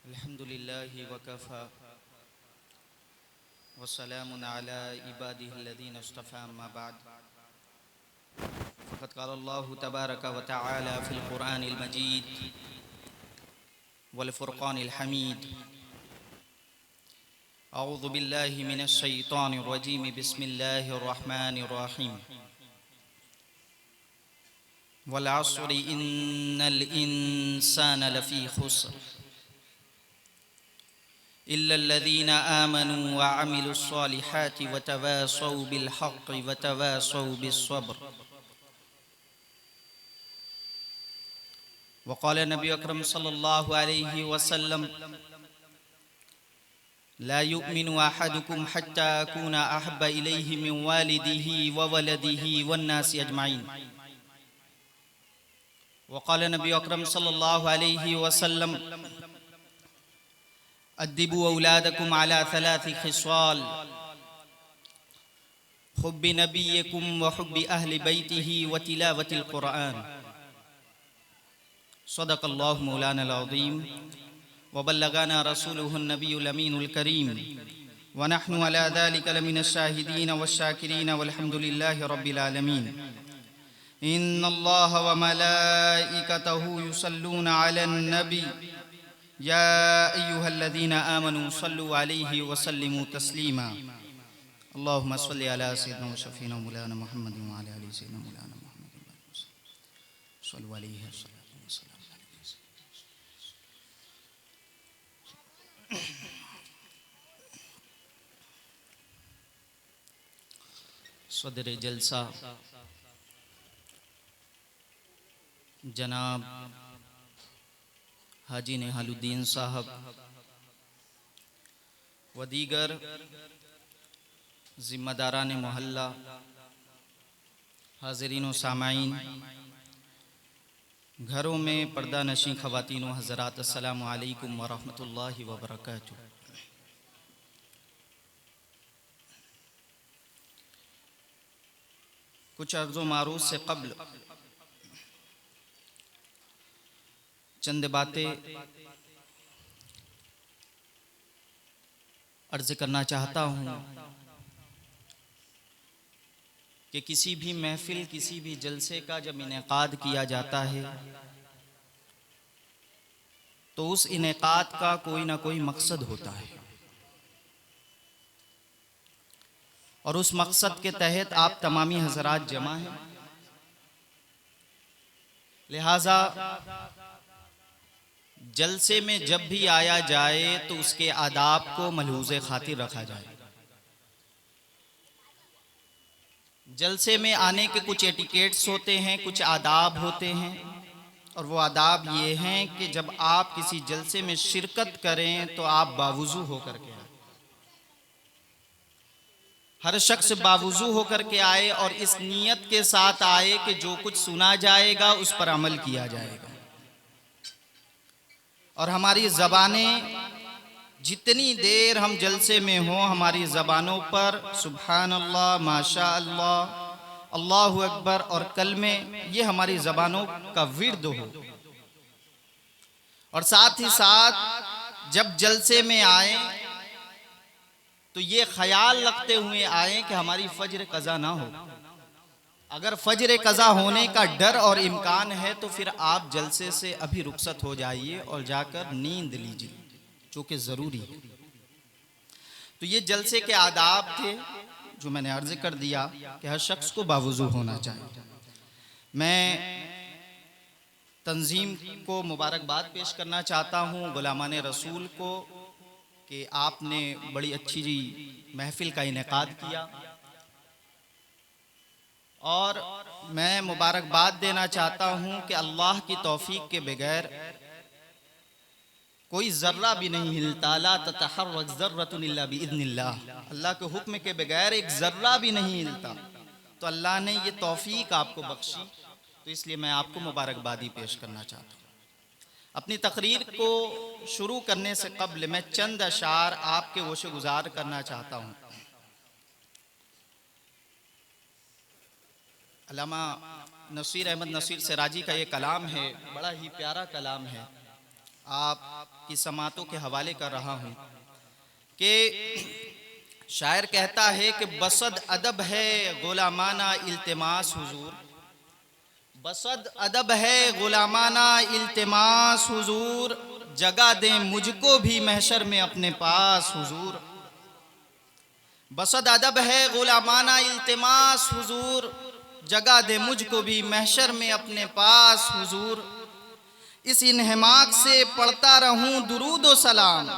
अल्हम्दुलिल्लाहि वकफ़ा वस्सलामुन अला इबादिहिल्लज़ीना इस्तफ़ा अम्मा बाद फ़क़द क़ाला अल्लाहु तबारक व तआला फ़िल क़ुरआनिल मजीद वल फ़ुरक़ानिल हमीद अऊज़ु बिल्लाहि मिनश शैतानिर रजीम बिस्मिल्लाहिर रहमानिर रहीम वल अस्रि इन्नल इंसाना लफ़ी ख़ुस्र इल्लल्लज़ीना आमनू व अमिलुस्सॉलिहाति व तवासौ बिल हक़्क़ि व तवासौ बिस्सब्र। व क़ाल नबी अकरम सल्लल्लाहु अलैहि वसल्लम ला युमिनु अहदुकुम हत्ता अकूना अहब्बा इलैहि मिन वालिदिही व वलदिही वन्नासि अजमईन। व क़ाल नबी अकरम सल्लल्लाहु अलैहि वसल्लम अद्दिबू औलादकुम अला सलासी खिस्वाल हुब्बि नबिय्यिकुम व हुब्बि अहलि बैतिही व तिलावतिल कुरआन। सदक़ल्लाहु मौलाना अज़ीम व बल्लगाना रसूलुहुन नबियुल अमीनुल करीम व नहनु अला ज़ालिका लमिनश शाहिदीन वश्शाकिरीन वल्हम्दुलिल्लाहि रब्बिल आलमीन। इन्नल्लाह व मलाइकतहु युसल्लूना अलन नबी या अय्युहल्लज़ीना आमनू सल्लु अलैहि व सल्लिमू तस्लीमा। अल्लाहुम्मा सल्लि अला सय्यिदिना व शफ़ीना मौलाना मुहम्मद व अला आलि सय्यिदिना मौलाना मुहम्मद सल्लु अलैहि व सल्लम। सदर जलसा जनाब हाजी नेहालुद्दीन साहब व दीगर ज़िम्मेदारान मोहल्ला, हाज़रीन व सामाईन, घरों में पर्दा नशीं ख़वातीन व हज़रात, अस्सलामु अलैकुम व रहमतुल्लाहि व बरकातुहू। कुछ अर्ज़ व मारूज़ से क़ब्ल चंद बातें अर्ज़ करना चाहता हूँ कि किसी भी महफ़िल, किसी भी जलसे का जब इनेक़ाद किया जाता है तो उस इनेक़ाद का कोई ना कोई मकसद होता है और उस मकसद के तहत आप तमामी हज़रात जमा हैं। लिहाजा जलसे में जब भी आया जाए तो उसके आदाब को मलहूज़े खातिर रखा जाए। जलसे में आने के कुछ एटिकेट्स होते हैं, कुछ आदाब होते हैं और वो आदाब ये हैं कि जब आप किसी जलसे में शिरकत करें तो आप बावुज़ू होकर के आए। हर शख्स बावुज़ू होकर के आए और इस नीयत के साथ आए कि जो कुछ सुना जाएगा उस पर अमल किया जाएगा। और हमारी ज़बानें जितनी देर हम जलसे में हों, हमारी ज़बानों पर सुभान अल्लाह, माशा अल्लाह, अल्लाहु अकबर और कलमे, ये हमारी ज़बानों का विर्द हो। और साथ ही साथ जब जलसे में आए तो ये ख्याल रखते हुए आए कि हमारी फ़ज्र कज़ा ना हो। अगर फ़ज्र कज़ा होने का डर और इम्कान है तो फिर आप जलसे से अभी रुखसत हो जाइए और जाकर नींद लीजिए, जो कि ज़रूरी है। तो ये जलसे के आदाब थे जो मैंने अर्ज़ कर दिया कि हर शख्स को बावुज़ू होना चाहिए। मैं तंज़ीम को मुबारकबाद पेश करना चाहता हूँ, गुलामाने रसूल को, कि आपने बड़ी अच्छी जी महफ़िल का इनेक़ाद किया। और मैं मुबारकबाद देना चाहता हूँ कि अल्लाह की तौफ़ीक़ के बगैर कोई ज़र्रा भी नहीं हिलता। ला ततहर्रक ज़र्रतुन इल्ला बिइज़्निल्लाह, अल्लाह के हुक्म के बगैर एक ज़र्रा भी नहीं हिलता। तो अल्लाह ने ये तौफ़ीक़ आपको बख्शी, तो इसलिए मैं आपको मुबारकबादी पेश करना चाहता हूँ। अपनी तकरीर को शुरू करने से कब्ल मैं चंद अशार आपके वोशे गुज़ार करना चाहता हूँ। अल्लामा नसीर अहमद नसीर सिराजी का ये कलाम है, बड़ा ही प्यारा कलाम है। आप की समातों के हवाले कर रहा हूँ कि शायर कहता है कि बसद अदब है गुलामाना इल्तिमास हुजूर, बसद अदब है गुलामाना इल्तिमास हुजूर, जगह दें मुझको भी महशर में अपने पास हुजूर। बसद अदब है गुलामाना इल्तिमास हुजूर, जगह दे मुझको भी महशर में अपने पास हुजूर। इस इन्हिमाक से पढ़ता रहूं दुरूद व सलाम,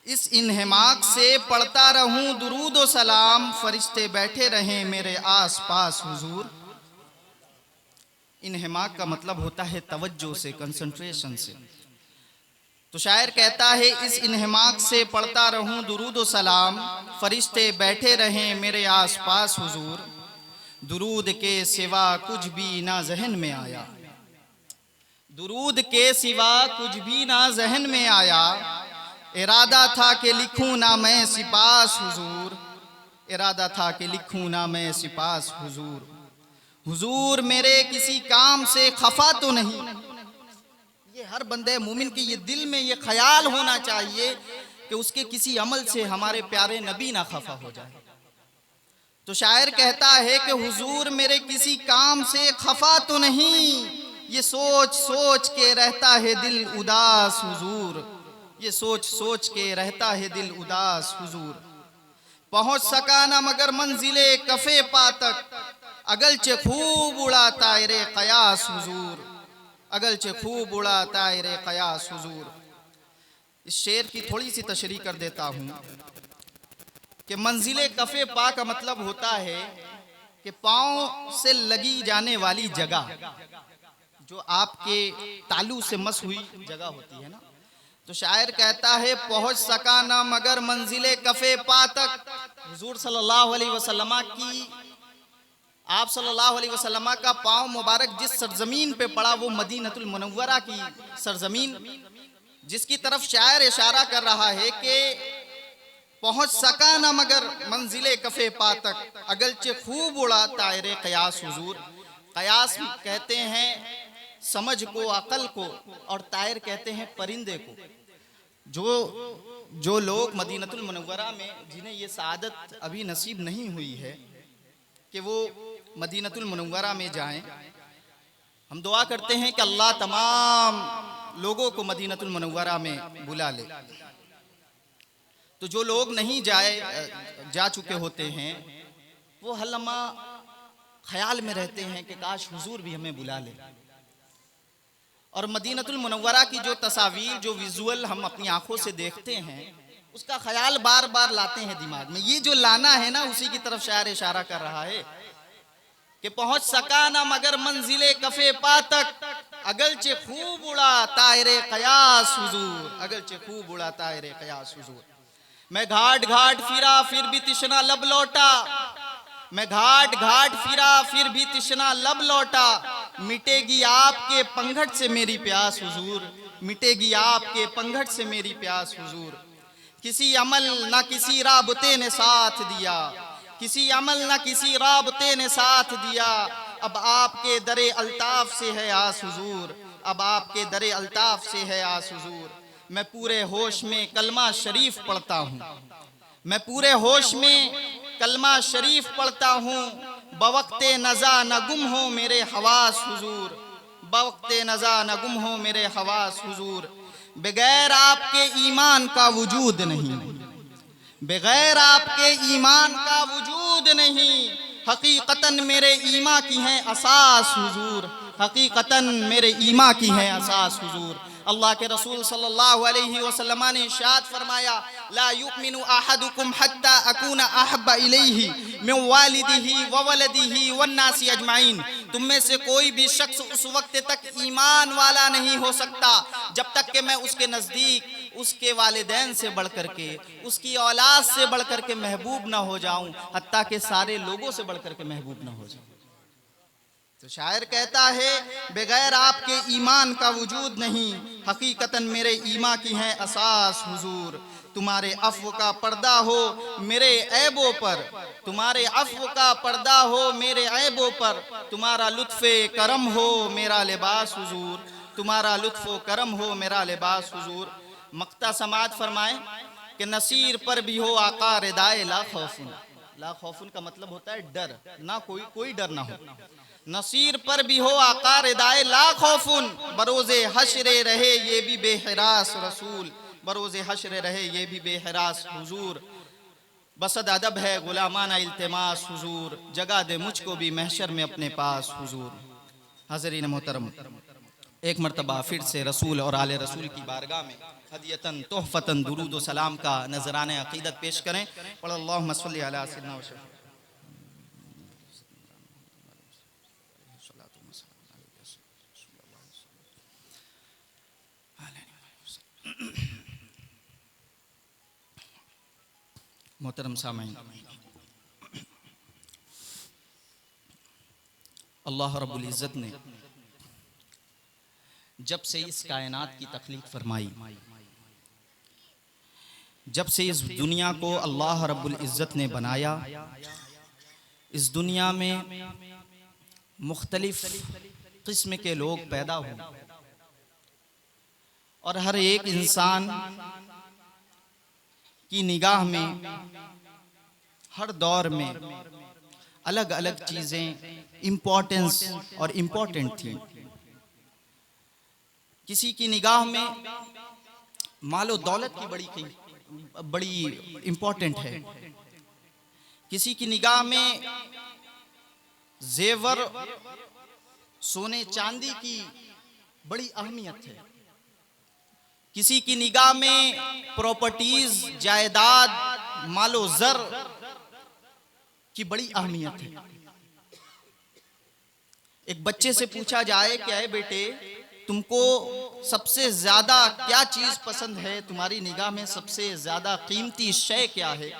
इस इन्हिमाक से पढ़ता रहूं दुरूद व सलाम, फरिश्ते बैठे रहें मेरे आस पास हुजूर। इन्हिमाक का मतलब होता है तवज्जो से, कंसंट्रेशन से। तो शायर कहता है इस इन्हिमाक से पढ़ता रहूं दुरूद व सलाम, फरिश्ते बैठे रहें मेरे आस पास हुजूर। दुरूद के सिवा कुछ भी ना जहन में आया, दुरूद के सिवा कुछ भी ना जहन में आया, इरादा था कि लिखूं ना मैं सिपास हुजूर, इरादा था कि लिखूं ना मैं सिपास हुजूर। हुजूर मेरे किसी काम से खफा तो नहीं, ये हर बंदे मोमिन के ये दिल में ये ख्याल होना चाहिए कि उसके किसी अमल से हमारे प्यारे नबी ना खफा हो जाए। तो शायर कहता है कि हुजूर मेरे किसी काम से खफा तो नहीं, ये सोच सोच के रहता है दिल उदास हुजूर, ये सोच सोच के रहता है दिल उदास हुजूर। पहुंच सका ना मगर मंजिले कफे पा तक, अगलचे खूब उड़ा तायरे कयास हुजूर, अगलचे खूब उड़ा तायरे कयास हुजूर। इस शेर की थोड़ी सी तशरीह कर देता हूँ कि मंजिले कफे पा का मतलब होता है कि पाँव से लगी जाने वाली जगह, जो आपके तालू से मस हुई जगह होती है ना। तो शायर कहता है पहुंच सका ना मगर मंजिले कफे पा तक, हुजूर सल्लल्लाहु अलैहि वसल्लम की, आप सल्लल्लाहु अलैहि वसल्लम का पाँव मुबारक जिस सरजमीन पे पड़ा वो मदीनतुल मुनव्वरा की सरजमीन, जिसकी तरफ शायर इशारा कर रहा है कि पहुंच सका ना मगर मंजिले कफे पा तक, अगलचे खूब उड़ा तायरे कयास हुजूर। कयास कहते हैं समझ को, अकल को, और तायर कहते हैं परिंदे को। जो लोग मदीनतुल मुनव्वरा में जिन्हें ये सआदत अभी नसीब नहीं हुई है कि वो मदीनतुल मुनव्वरा में जाएं, हम दुआ करते हैं कि अल्लाह तमाम लोगों को मदीनतुल मुनव्वरा में बुला ले। तो जो लोग नहीं जा चुके होते हैं वो हर लम्हा ख्याल में रहते हैं कि काश हुजूर भी हमें बुला ले। और मदीनतुल मुनव्वरा की जो तस्वीर, जो विजुअल हम अपनी आंखों से देखते हैं, उसका ख्याल बार बार लाते हैं दिमाग में। ये जो लाना है ना, उसी की तरफ शायर इशारा कर रहा है कि पहुंच सका ना मगर मंजिले कफे पा तक, अगलचे खूब उड़ा तायरे कयास हुजूर, अगलचे खूब उड़ा तायरे कयास हुजूर। मैं घाट घाट फिरा फिर भी तिश्ना लब लौटा, मैं घाट घाट फिरा फिर भी तिश्ना लब लौटा, मिटेगी आपके पंघट से मेरी प्यास हुजूर, मिटेगी आपके पंघट से मेरी प्यास हुजूर। किसी अमल ना किसी राबते ने साथ दिया, किसी अमल ना किसी राबते ने साथ दिया, अब आपके दरे अल्ताफ से है आस हुजूर, अब आपके दरे अल्ताफ से है आस हुजूर। मैं पूरे होश में कलमा शरीफ पढ़ता हूँ, मैं पूरे होश में कलमा शरीफ पढ़ता हूँ, बवक्ते नज़ा न गुम हो मेरे हवास हुजूर, बवक्ते नज़ा न गुम हो मेरे हवास हुजूर। बगैर आपके ईमान का वजूद नहीं, बगैर आपके ईमान का वजूद नहीं, हकीकतन मेरे ईमा की है असास हुजूर, हकीकतन मेरे ईमा की है असास हुजूर। अल्लाह के रसूल सल्लल्लाहु अलैहि वसल्लम ने इरशाद फरमाया, ला युमिनु अहदुकुम हत्ता अकूना अहब्बा इलैहि मिन वालिदिही व वलदिही वन नासी अजमाइन। तुम में से कोई भी शख्स उस वक्त तक ईमान वाला नहीं हो सकता जब तक कि मैं उसके नज़दीक उसके वालिदैन से बढ़ करके, उसकी औलाद से बढ़ करके महबूब ना हो जाऊं, हत्ता कि सारे लोगों से बढ़ करके महबूब ना हो जाऊं। तो शायर कहता है बगैर आपके ईमान का वजूद नहीं, हकीकतन मेरे ईमा की है असास हुजूर। तुम्हारे अफ़्व का पर्दा हो मेरे ऐबों पर, तुम्हारे अफ़्व का पर्दा हो मेरे ऐबों पर, तुम्हारा लुत्फ़े करम हो मेरा लिबास हुजूर। तुम्हारा लुत्फ़ व करम हो मेरा लिबास हुजूर। मक्ता समात फरमाए कि नसीर पर भी हो आका रिदाए ला खौफुन। ला खौफुन का मतलब होता है डर, ना कोई डर ना हो। नसीर पर भी हो आका रिदाए ला खौफुन, बरोज़े हश्र रहे ये भी बेहरास रसूल, बरोज़े हश्र रहे ये भी बेहरास हुजूर। बसद अदब है गुलामाना इल्तिमास हुजूर, जगह दे मुझको भी महशर में अपने पास हुजूर। हाज़रीन मोहतरम, एक मरतबा फिर से रसूल और आले रसूल की बारगाह में हदियतन तोहफतन दुरूद व सलाम का नजराने अकीदत पेश करें। अल्लाहुम्मा सल्लि अला सय्यिदना व मोहतरम सामईन, अल्लाह रब्बुल इज़्ज़त ने जब से इस कायनात की तख्लीक फरमाई, जब से इस दुनिया को अल्लाह रब्बुल इज़्ज़त ने बनाया, इस दुनिया में मुख्तलिफ किस्म के लोग पैदा हुए और हर एक इंसान की निगाह में हर दौर में अलग अलग चीज़ें इम्पोर्टेंस और इम्पोर्टेंट थी। किसी की निगाह में मालो दौलत की बड़ी इम्पोर्टेंट है, किसी की निगाह में जेवर सोने चांदी की बड़ी अहमियत है, किसी की निगाह में प्रॉपर्टीज जायदाद मालो जर की बड़ी अहमियत है। एक बच्चे से पूछा जाए क्या है बेटे तुमको सबसे ज्यादा क्या चीज पसंद है, तुम्हारी निगाह में सबसे ज्यादा कीमती शय क्या है,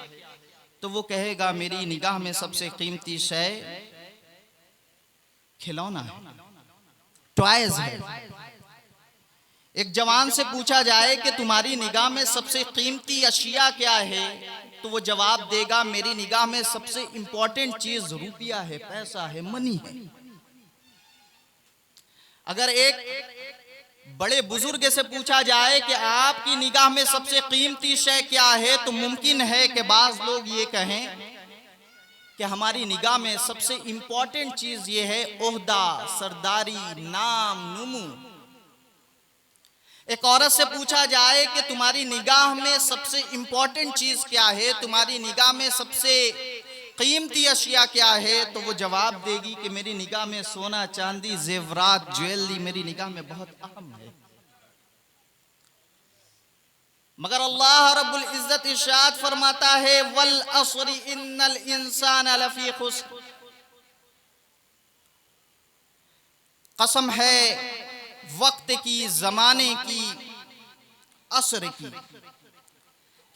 तो वो कहेगा मेरी निगाह में सबसे कीमती शय खिलौना है, टॉयज है। एक जवान से पूछा जाए कि तुम्हारी निगाह में सबसे कीमती अशिया क्या है, तो वो जवाब देगा मेरी निगाह में सबसे इंपॉर्टेंट चीज रुपया है, पैसा है, मनी है। अगर एक बड़े बुजुर्ग से पूछा जाए कि आपकी निगाह में सबसे कीमती शय क्या है, तो मुमकिन है कि बाज लोग ये कहें कि हमारी निगाह में सबसे इंपॉर्टेंट चीज ये है ओहदा, सरदारी, नाम, नुमू। एक औरत से पूछा जाए कि तुम्हारी निगाह में सबसे इंपॉर्टेंट चीज क्या है, तुम्हारी निगाह में सबसे कीमती अशिया क्या है, तो वो जवाब देगी कि मेरी निगाह में सोना चांदी जेवरात ज्वेलरी मेरी निगाह में बहुत अहम है। मगर अल्लाह रब्बुल इज्जत इरशाद फरमाता है वल अस्री इन्नल इंसान लफी खुस्र, कसम है वक्त की, जमाने की, असर की,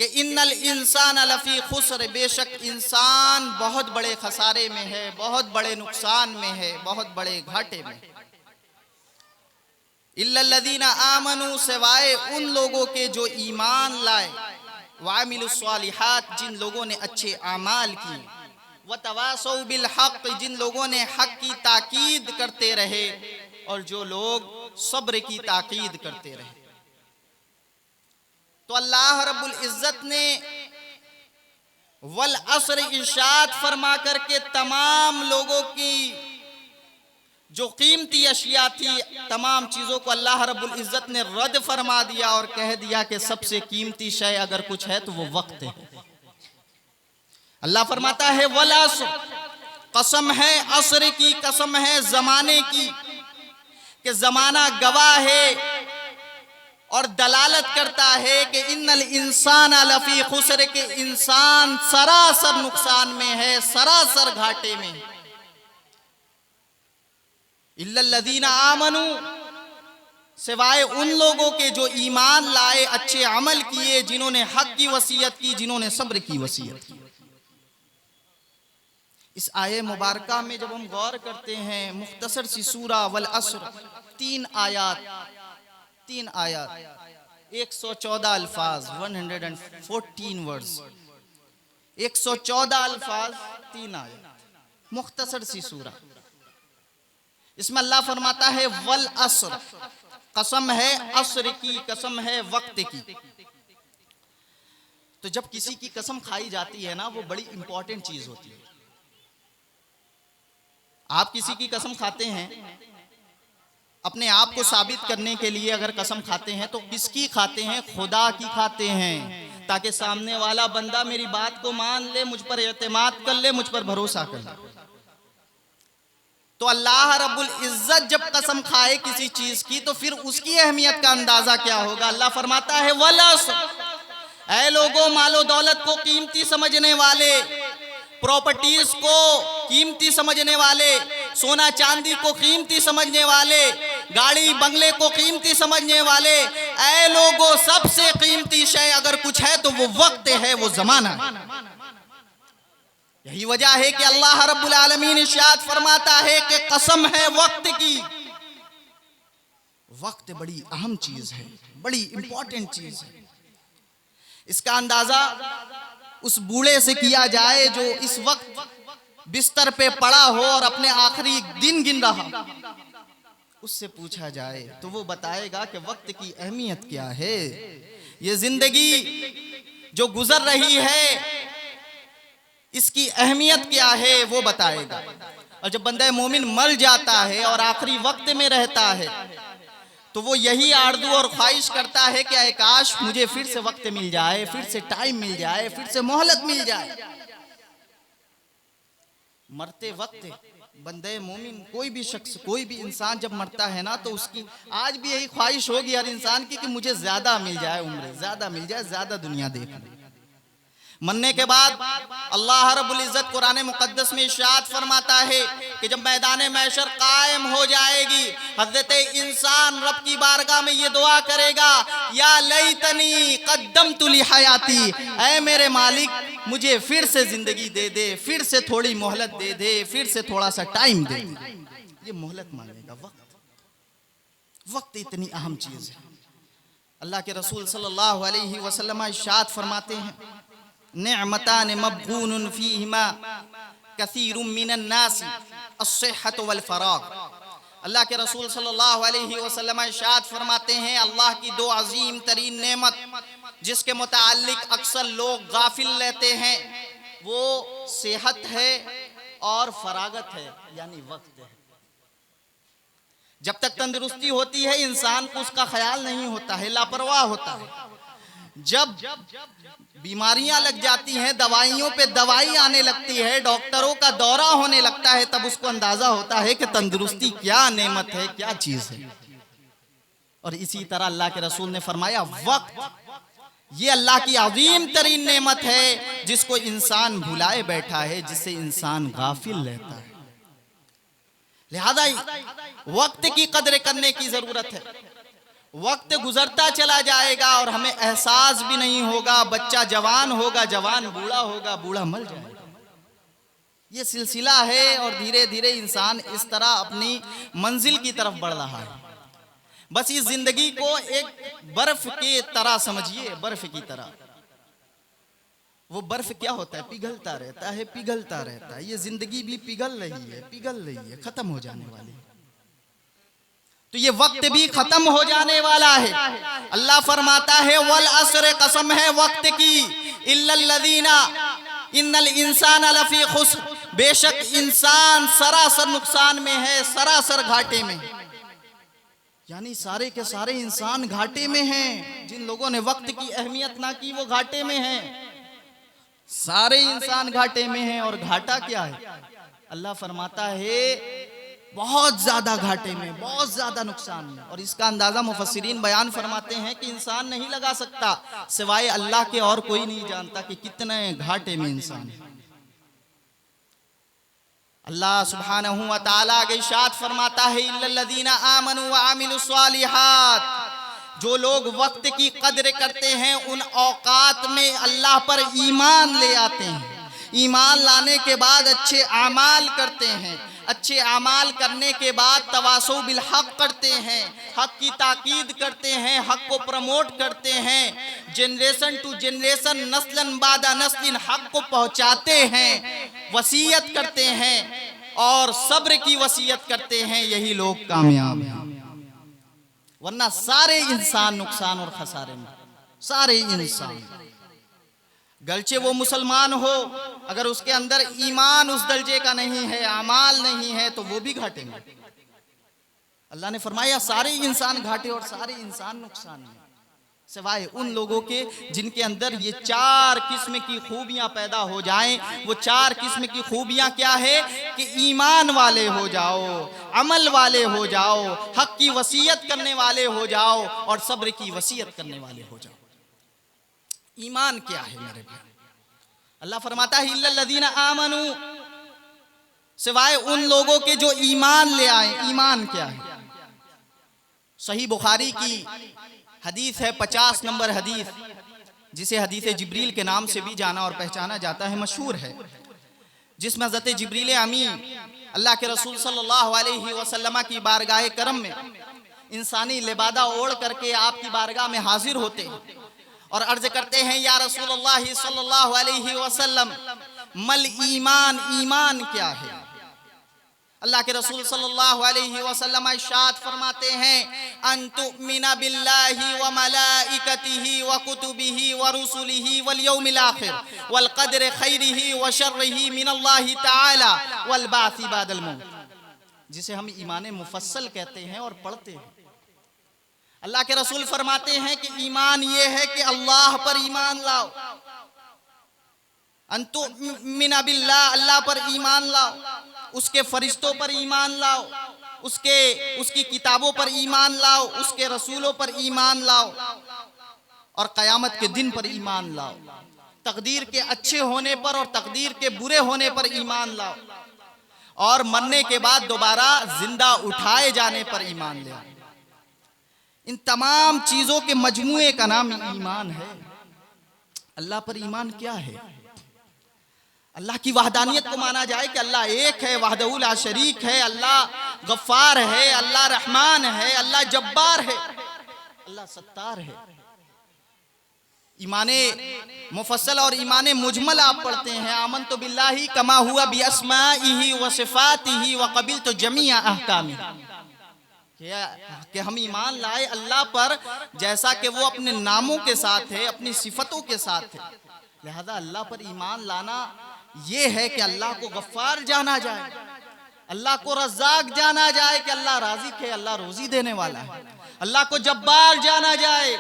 कि इन्नल इंसान लफी खुस्र, बेशक इंसान बहुत बड़े खसारे में है, बहुत बड़े नुकसान में है, बहुत बड़े घाटे में। इल्लल्लज़ीना आमनू, सिवाय उन लोगों के जो ईमान लाए, वामिलुस सालिहात, जिन लोगों ने अच्छे आमाल किए, वतवासौ बिल हक़, जिन लोगों ने हक की ताकीद करते रहे, और जो लोग सब्र की ताकीद करते रहे। तो अल्लाह रब्बुल इज्जत ने वल असर इरशाद फरमा करके तमाम लोगों की जो कीमती अशिया थी, तमाम चीजों को अल्लाह रब्बुल इज्जत ने रद्द फरमा दिया और कह दिया कि सबसे कीमती शय अगर कुछ है तो वो वक्त है। अल्लाह फरमाता है वल असर, कसम है असर की, कसम है जमाने की, कि जमाना गवाह है और दलालत करता है कि इन्नल इंसान लफी खुस्र, के इंसान सरासर नुकसान में है, सरासर घाटे में है। इल्लल्लज़ीना आमनू, सिवाय उन लोगों के जो ईमान लाए, अच्छे अमल किए, जिन्होंने हक की वसीयत की, जिन्होंने सब्र की वसीयत की। इस आये मुबारका में जब हम गौर करते हैं, मुख्तसर सी सूरा वल असर, 3 आयात, 114 अल्फाज, 114 वर्ड्स, 114 अल्फाज, 3 आयत, मुख्तसर सी सूरा। इसमें अल्लाह फरमाता है वल असर, कसम है असर की, कसम है वक्त की। तो जब किसी की कसम खाई जाती है ना, वो बड़ी इंपॉर्टेंट चीज होती है। आप किसी की कसम खाते हैं अपने आप को साबित करने के लिए, अगर कसम खाते हैं तो किसकी खाते हैं? खुदा की खाते हैं, ताकि सामने वाला बंदा मेरी बात को मान ले, मुझ पर एतमाद कर ले, मुझ पर भरोसा कर ले। तो अल्लाह रब्बुल इज्जत जब कसम खाए किसी चीज की, तो फिर उसकी अहमियत का अंदाजा क्या होगा? अल्लाह फरमाता है वलस, ऐ लोगों, मालो दौलत को कीमती समझने वाले, प्रॉपर्टीज को कीमती समझने वाले, सोना चांदी को कीमती समझने वाले, गाड़ी बंगले को कीमती समझने वाले, ऐ लोगों, सबसे कीमती शय अगर कुछ है तो वो वक्त है, वो जमाना है। यही वजह है कि अल्लाह रब्बुल आलमीन इरशाद फरमाता है कि कसम है वक्त की। वक्त बड़ी अहम चीज है, बड़ी इंपॉर्टेंट चीज है। इसका अंदाजा उस बूढ़े से किया जाए जो इस वक्त बिस्तर पे पड़ा हो और अपने आखिरी दिन गिन रहा, उससे पूछा जाए तो वो बताएगा कि वक्त की अहमियत क्या है, ये जिंदगी जो गुजर रही है इसकी अहमियत क्या है, वो बताएगा। और जब बंदा मोमिन मर जाता है और आखिरी वक्त में रहता है, तो वो यही आरज़ू और ख्वाहिश करता है कि काश मुझे फिर से वक्त मिल जाए, फिर से टाइम मिल जाए, फिर से मोहलत मिल जाए। मरते वक्त बंदे मोमिन, कोई भी शख्स, कोई भी इंसान जब मरता है ना, तो उसकी आज भी यही ख्वाहिश होगी हर इंसान की कि मुझे ज्यादा मिल जाए, उम्र ज्यादा मिल जाए, ज्यादा दुनिया देख ले। मरने के बाद अल्लाह रब्बुल इज्जत कुरान मुकद्दस में इरशाद फरमाता है कि जब मैदान महशर कायम हो जाएगी, हज़रत इंसान रब की बारगाह में ये दुआ करेगा, या लैतनी क़द्दमतु ली हयाती, ऐ मेरे मालिक मुझे फिर से जिंदगी दे दे, फिर से थोड़ी मोहलत दे दे, फिर से थोड़ा सा टाइम दे। ये मोहलत मांगेगा, वक्त। वक्त इतनी अहम चीज है। अल्लाह के रसूल सल्लल्लाहु अलैहि वसल्लम इरशाद फरमाते हैं, निअमतान मबगूनुन फीहिमा कसीरुम मिनन नास अस्सिहत वल फराग। अल्लाह के रसूल सल्लल्लाहु अलैहि वसल्लम इरशाद फरमाते हैं, अल्लाह की दो अजीम तरीन नेमत जिसके मुताल्लिक अक्सर लोग गाफिल रहते हैं, वो सेहत है और फरागत है, यानी वक्त है। जब तक तंदुरुस्ती होती है इंसान को उसका ख्याल नहीं होता है, लापरवाह होता है। जब बीमारियां लग जाती हैं, दवाइयों पे दवाई आने लगती है, डॉक्टरों का दौरा होने लगता है, तब उसको अंदाजा होता है कि तंदुरुस्ती क्या नेमत है, क्या चीज है। और इसी तरह अल्लाह के रसूल ने फरमाया, वक्त ये अल्लाह की अजीम तरीन नेमत है जिसको इंसान भुलाए बैठा है, जिससे इंसान गाफिल रहता है। लिहाजा वक्त की कदर करने की जरूरत है। वक्त गुजरता चला जाएगा और हमें एहसास भी नहीं होगा। बच्चा जवान होगा, जवान बूढ़ा होगा, बूढ़ा मर जाएगा। ये सिलसिला है और धीरे धीरे इंसान इस तरह अपनी मंजिल की तरफ बढ़ रहा है। बस इस जिंदगी को एक बर्फ की तरह समझिए, बर्फ की तरह। वो बर्फ क्या होता है? पिघलता रहता है, पिघलता रहता है। ये जिंदगी भी पिघल रही है, पिघल रही है, खत्म हो जाने वाली है। तो ये वक्त भी खत्म हो जाने वाला है। अल्लाह फरमाता है, वल असर, कसम है वक्त की, इल्लल्लज़ीना इन्नल इंसाना लफी खुस्र, बेशक इंसान सरासर नुकसान में है, सरासर घाटे में। यानी सारे के सारे इंसान घाटे में हैं। जिन लोगों ने वक्त की अहमियत ना की वो घाटे में हैं। सारे इंसान घाटे में हैं। और घाटा क्या है? अल्लाह फरमाता है बहुत ज्यादा घाटे में, बहुत ज्यादा नुकसान में। और इसका अंदाजा मुफस्सिरीन बयान फरमाते हैं कि इंसान नहीं लगा सकता, सिवाय अल्लाह के और कोई नहीं जानता कि कितने घाटे में इंसान है। अल्लाह सुब्हानहू व तआला के इरशाद फरमाता है, इल्लल्लज़ीना आमनू व आमिलुस सालिहात, जो लोग वक्त की कदर करते हैं उन औकात में अल्लाह पर ईमान ले आते हैं। ईमान लाने के बाद अच्छे आमाल करते हैं। अच्छे आमाल करने के बाद तवासौ बिल हक करते हैं, हक की ताकीद करते हैं, हक को प्रमोट करते हैं। जनरेशन टू जनरेशन, नस्लन बादा नस्लिन हक को पहुंचाते हैं, वसीयत करते हैं और सब्र की वसीयत करते हैं। यही लोग कामयाब हैं। वरना सारे इंसान नुकसान और खसारे में, सारे इंसान। गलचे वो मुसलमान हो, अगर उसके अंदर ईमान उस दर्जे का नहीं है, अमाल नहीं है, तो वो भी घाटे में। अल्लाह ने फरमाया सारे इंसान घाटे और सारे इंसान नुकसान में, सिवाय उन लोगों के जिनके अंदर ये 4 किस्म की खूबियां पैदा हो जाएं। वो 4 किस्म की खूबियां क्या है कि ईमान वाले हो जाओ, अमल वाले हो जाओ, हक की वसीयत करने वाले हो जाओ और सब्र की वसीयत करने वाले हो जाओ। ईमान क्या है मेरे भाई? अल्लाह फरमाता है इल्लल्लज़ीना आमनू, सिवाय उन लोगों के जो ईमान ले आए। ईमान क्या है? सही बुखारी की हदीस है, 50 नंबर हदीस, जिसे हदीस जिब्रील के नाम से भी जाना और पहचाना जाता है, मशहूर है, जिसमें हज़रत जिब्रील अमीन अल्लाह के रसूल सल्लल्लाहु अलैहि वसल्लम की बारगाह करम में इंसानी लिबादा ओढ़ करके आपकी बारगाह में हाजिर होते हैं और अर्ज करते हैं, या रसूलुल्लाह सल्लल्लाहु अलैहि वसल्लम मल ईमान, ईमान क्या है? अल्लाह के रसूल सल्लल्लाहु अलैहि वसल्लम इरशाद फरमाते हैं, अंतुमिना बिल्लाहि व मलाइकतिहि व कुतुबिहि व रुसुलिहि वल यौमिल आखिर वल क़द्र खैरिहि व शर्रिहि मिनल्लाहि तआला वल बासी बादल मौत, जिसे हम ईमान मुफस्सल कहते हैं और पढ़ते हैं। अल्लाह के रसूल फरमाते हैं कि ईमान ये है कि अल्लाह पर ईमान लाओ, अंतुमिना बिल्लाह, अल्लाह पर ईमान लाओ, उसके फरिश्तों पर ईमान लाओ, उसकी किताबों पर ईमान लाओ, उसके रसूलों पर ईमान लाओ और क़यामत के दिन पर ईमान लाओ, तकदीर के अच्छे होने पर और तकदीर के बुरे होने पर ईमान लाओ और मरने के बाद दोबारा जिंदा उठाए जाने पर ईमान ले आओ। इन तमाम चीजों के मजमूए का नाम ईमान है। अल्लाह पर ईमान क्या है? अल्लाह की वहदानियत को माना जाए कि अल्लाह एक है, वहदहू ला शरीक है, अल्लाह गफ्फार है, अल्लाह रहमान है, अल्लाह जब्बार है, अल्लाह सत्तार है। ईमाने मुफस्सल और ईमाने मुजमल आप पढ़ते हैं, आमनतु बिल्लाहि कमा हुआ बि अस्माइही व सिफातिही व क़बिलतु जमीअ अहकामी, कि हम ईमान लाए अल्लाह पर जैसा कि वो अपने नामों के साथ है, अपनी सिफतों के साथ है। लिहाजा अल्लाह पर ईमान लाना ये है कि अल्लाह को गफ्फार जाना जाए, अल्लाह को रज़्ज़ाक़ जाना जाए कि अल्लाह राज़िक़ है, अल्लाह रोज़ी देने वाला है, अल्लाह को जब्बार जाना जाए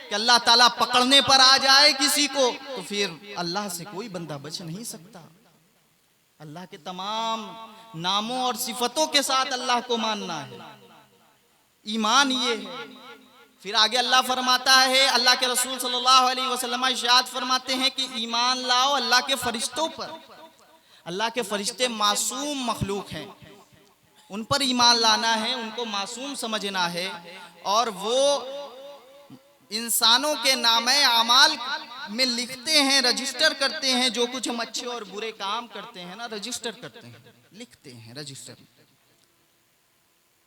कि अल्लाह ताला पकड़ने पर आ जाए किसी को तो फिर अल्लाह से कोई बंदा बच नहीं सकता। अल्लाह के तमाम नामों और सिफतों के साथ अल्लाह को मानना है, ईमान ये है। फिर आगे अल्लाह फरमाता है, अल्लाह के रसूल सल्लल्लाहु अलैहि वसल्लम इरशाद फरमाते हैं कि ईमान लाओ अल्लाह के फरिश्तों पर। अल्लाह के फरिश्ते मासूम मखलूक हैं, उन पर ईमान लाना है, उनको मासूम समझना है और वो इंसानों के नामे आमाल में लिखते हैं, रजिस्टर करते हैं, जो कुछ हम अच्छे और बुरे काम करते हैं ना, रजिस्टर करते हैं, लिखते हैं, रजिस्टर।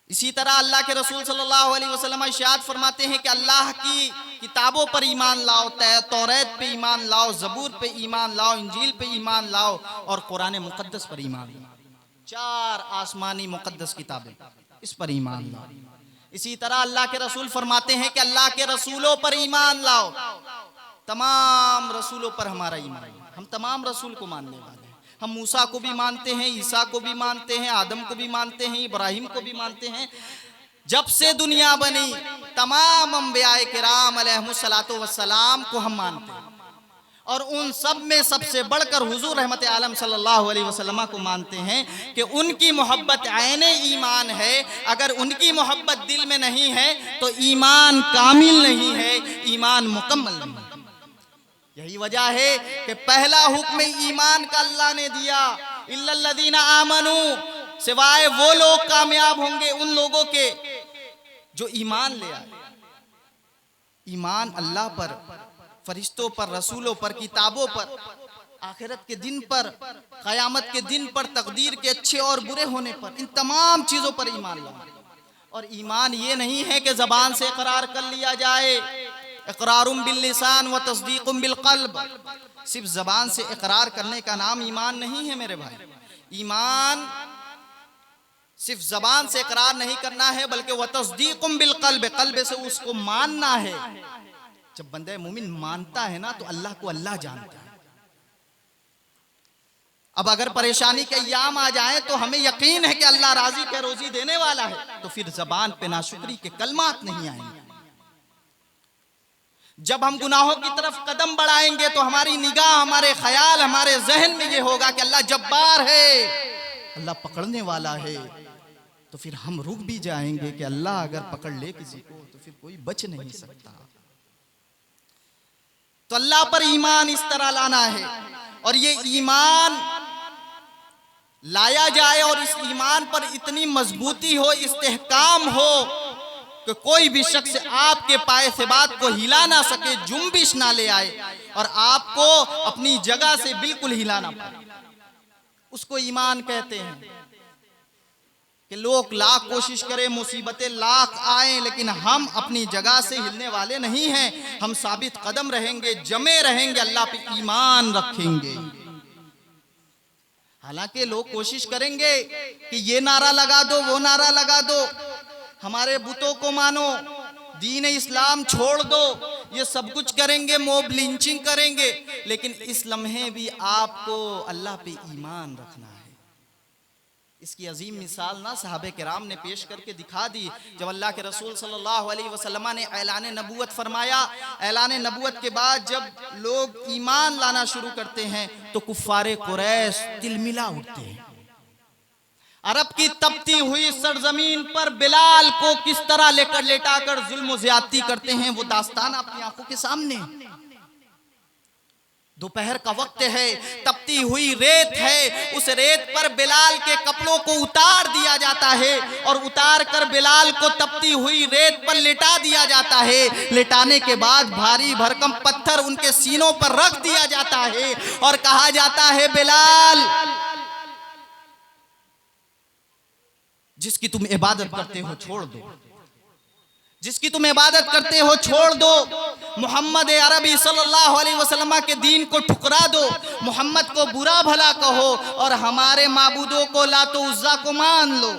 इसी तरह अल्लाह के रसूल सल्लल्लाहु अलैहि वसल्लम इरशाद फरमाते हैं कि अल्लाह की किताबों पर ईमान लाओ, तौरात पे ईमान लाओ, ज़बूर पे ईमान लाओ, इंजील पे ईमान लाओ और कुरान मुक़द्दस पर ईमान लाओ। 4 आसमानी मुक़द्दस किताबें, इस पर ईमान लाओ। इसी तरह अल्लाह के रसूल फरमाते हैं कि अल्लाह के रसूलों पर ईमान लाओ, तमाम रसूलों पर हमारा ईमान है, हम तमाम रसूल को मानने वाले हैं। हम मूसा को भी मानते हैं, ईसा को भी मानते हैं, आदम को भी मानते हैं, इब्राहिम को भी मानते हैं। जब से दुनिया बनी तमाम अंबियाए किराम अलैहिमुस्सलातु वस्सलाम को हम मानते हैं और उन सब में सबसे बढ़कर हुजूर रहमत आलम सल्लल्लाहु अलैहि वसल्लम को मानते हैं कि उनकी मोहब्बत ऐने ईमान है। अगर उनकी मोहब्बत दिल में नहीं है तो ईमान कामिल नहीं है, ईमान मुकम्मल नहीं है। यही वजह है कि पहला हुक्म ईमान का अल्लाह ने दिया, इल्लल्लज़ीना आमनू, सिवाय वो लोग कामयाब होंगे उन लोगों के जो ईमान ले आए। ईमान अल्लाह पर, फरिश्तों पर, रसूलों पर, किताबों पर, आखिरत के दिन पर, क़यामत के दिन पर, तकदीर के अच्छे और बुरे होने पर, इन तमाम चीज़ों पर ईमान लाओ। और ईमान ये नहीं है कि ज़बान से इकरार कर लिया जाए, इकरारुम बिल लिसान व तस्दीकुम बिल क़ल्ब, सिर्फ ज़बान से इकरार करने का नाम ईमान नहीं है मेरे भाई। ईमान सिर्फ जबान से इकरार नहीं करना है, बल्कि व तस्दीकुम बिल क़ल्ब, क़ल्ब से उसको मानना है। जब बंदे मोमिन मानता है ना, तो अल्लाह को अल्लाह जानता है। अब अगर परेशानी के अय्याम आ जाए तो हमें यकीन है कि अल्लाह राजी के रोजी देने वाला है, तो फिर जबान पे नाशुक्री के कलमात नहीं आएंगे। जब हम गुनाहों की तरफ कदम बढ़ाएंगे तो हमारी निगाह, हमारे ख्याल, हमारे जहन में ये होगा कि अल्लाह जब्बार है, अल्लाह पकड़ने वाला है। तो फिर हम रुक भी जाएंगे कि अल्लाह अगर पकड़ ले किसी को तो फिर कोई बच नहीं सकता। तो अल्लाह पर ईमान इस तरह लाना है, और ये ईमान लाया जाए और इस ईमान पर इतनी मजबूती हो, इस्तेहकाम हो कि कोई भी शख्स आपके पाए से बात को हिला ना सके, जुम्बिश ना ले आए और आपको अपनी जगह से बिल्कुल हिलाना पड़े। उसको ईमान कहते हैं कि लोग लाख कोशिश करें, मुसीबतें लाख आए, लेकिन हम अपनी जगह से हिलने वाले नहीं हैं। हम साबित कदम रहेंगे, जमे रहेंगे, अल्लाह पे ईमान रखेंगे। हालांकि लोग कोशिश करेंगे कि ये नारा लगा दो, वो नारा लगा दो, हमारे बुतों को मानो, दीन इस्लाम छोड़ दो, ये सब कुछ करेंगे, मॉब लिंचिंग करेंगे, लेकिन इस लम्हे भी आपको अल्लाह पे ईमान रखना है। इसकी अजीम मिसाल ना सहाबे किराम ने पेश करके दिखा दी। जब अल्लाह के रसूल सल्लल्लाहु अलैहि वसल्लम ने ऐलान नबूवत फरमाया, ऐलान नबूवत के बाद जब लोग ईमान लाना शुरू करते हैं तो कुफ्फारे कुरैश तिलमिला उठते हैं। अरब की तपती हुई सरजमीन पर बिलाल को किस तरह लेकर लेटाकर जुल्म और ज्यादती करते हैं, वो दास्तान अपनी आंखों के सामने। दोपहर का वक्त है, तपती हुई रेत है, उस रेत पर बिलाल के कपड़ों को उतार दिया जाता है और उतार कर बिलाल को तपती हुई रेत पर लेटा दिया जाता है। लेटाने के बाद भारी भरकम पत्थर उनके सीनों पर रख दिया जाता है और कहा जाता है, बिलाल, जिसकी तुम इबादत करते हो छोड़ दो, जिसकी तुम इबादत करते हो छोड़ दो, मोहम्मद अरबी सल्लल्लाहु अलैहि वसल्लम के दीन को ठुकरा दो, मोहम्मद को बुरा भला कहो और हमारे माबूदों को लातो उज़्ज़ा को मान लो।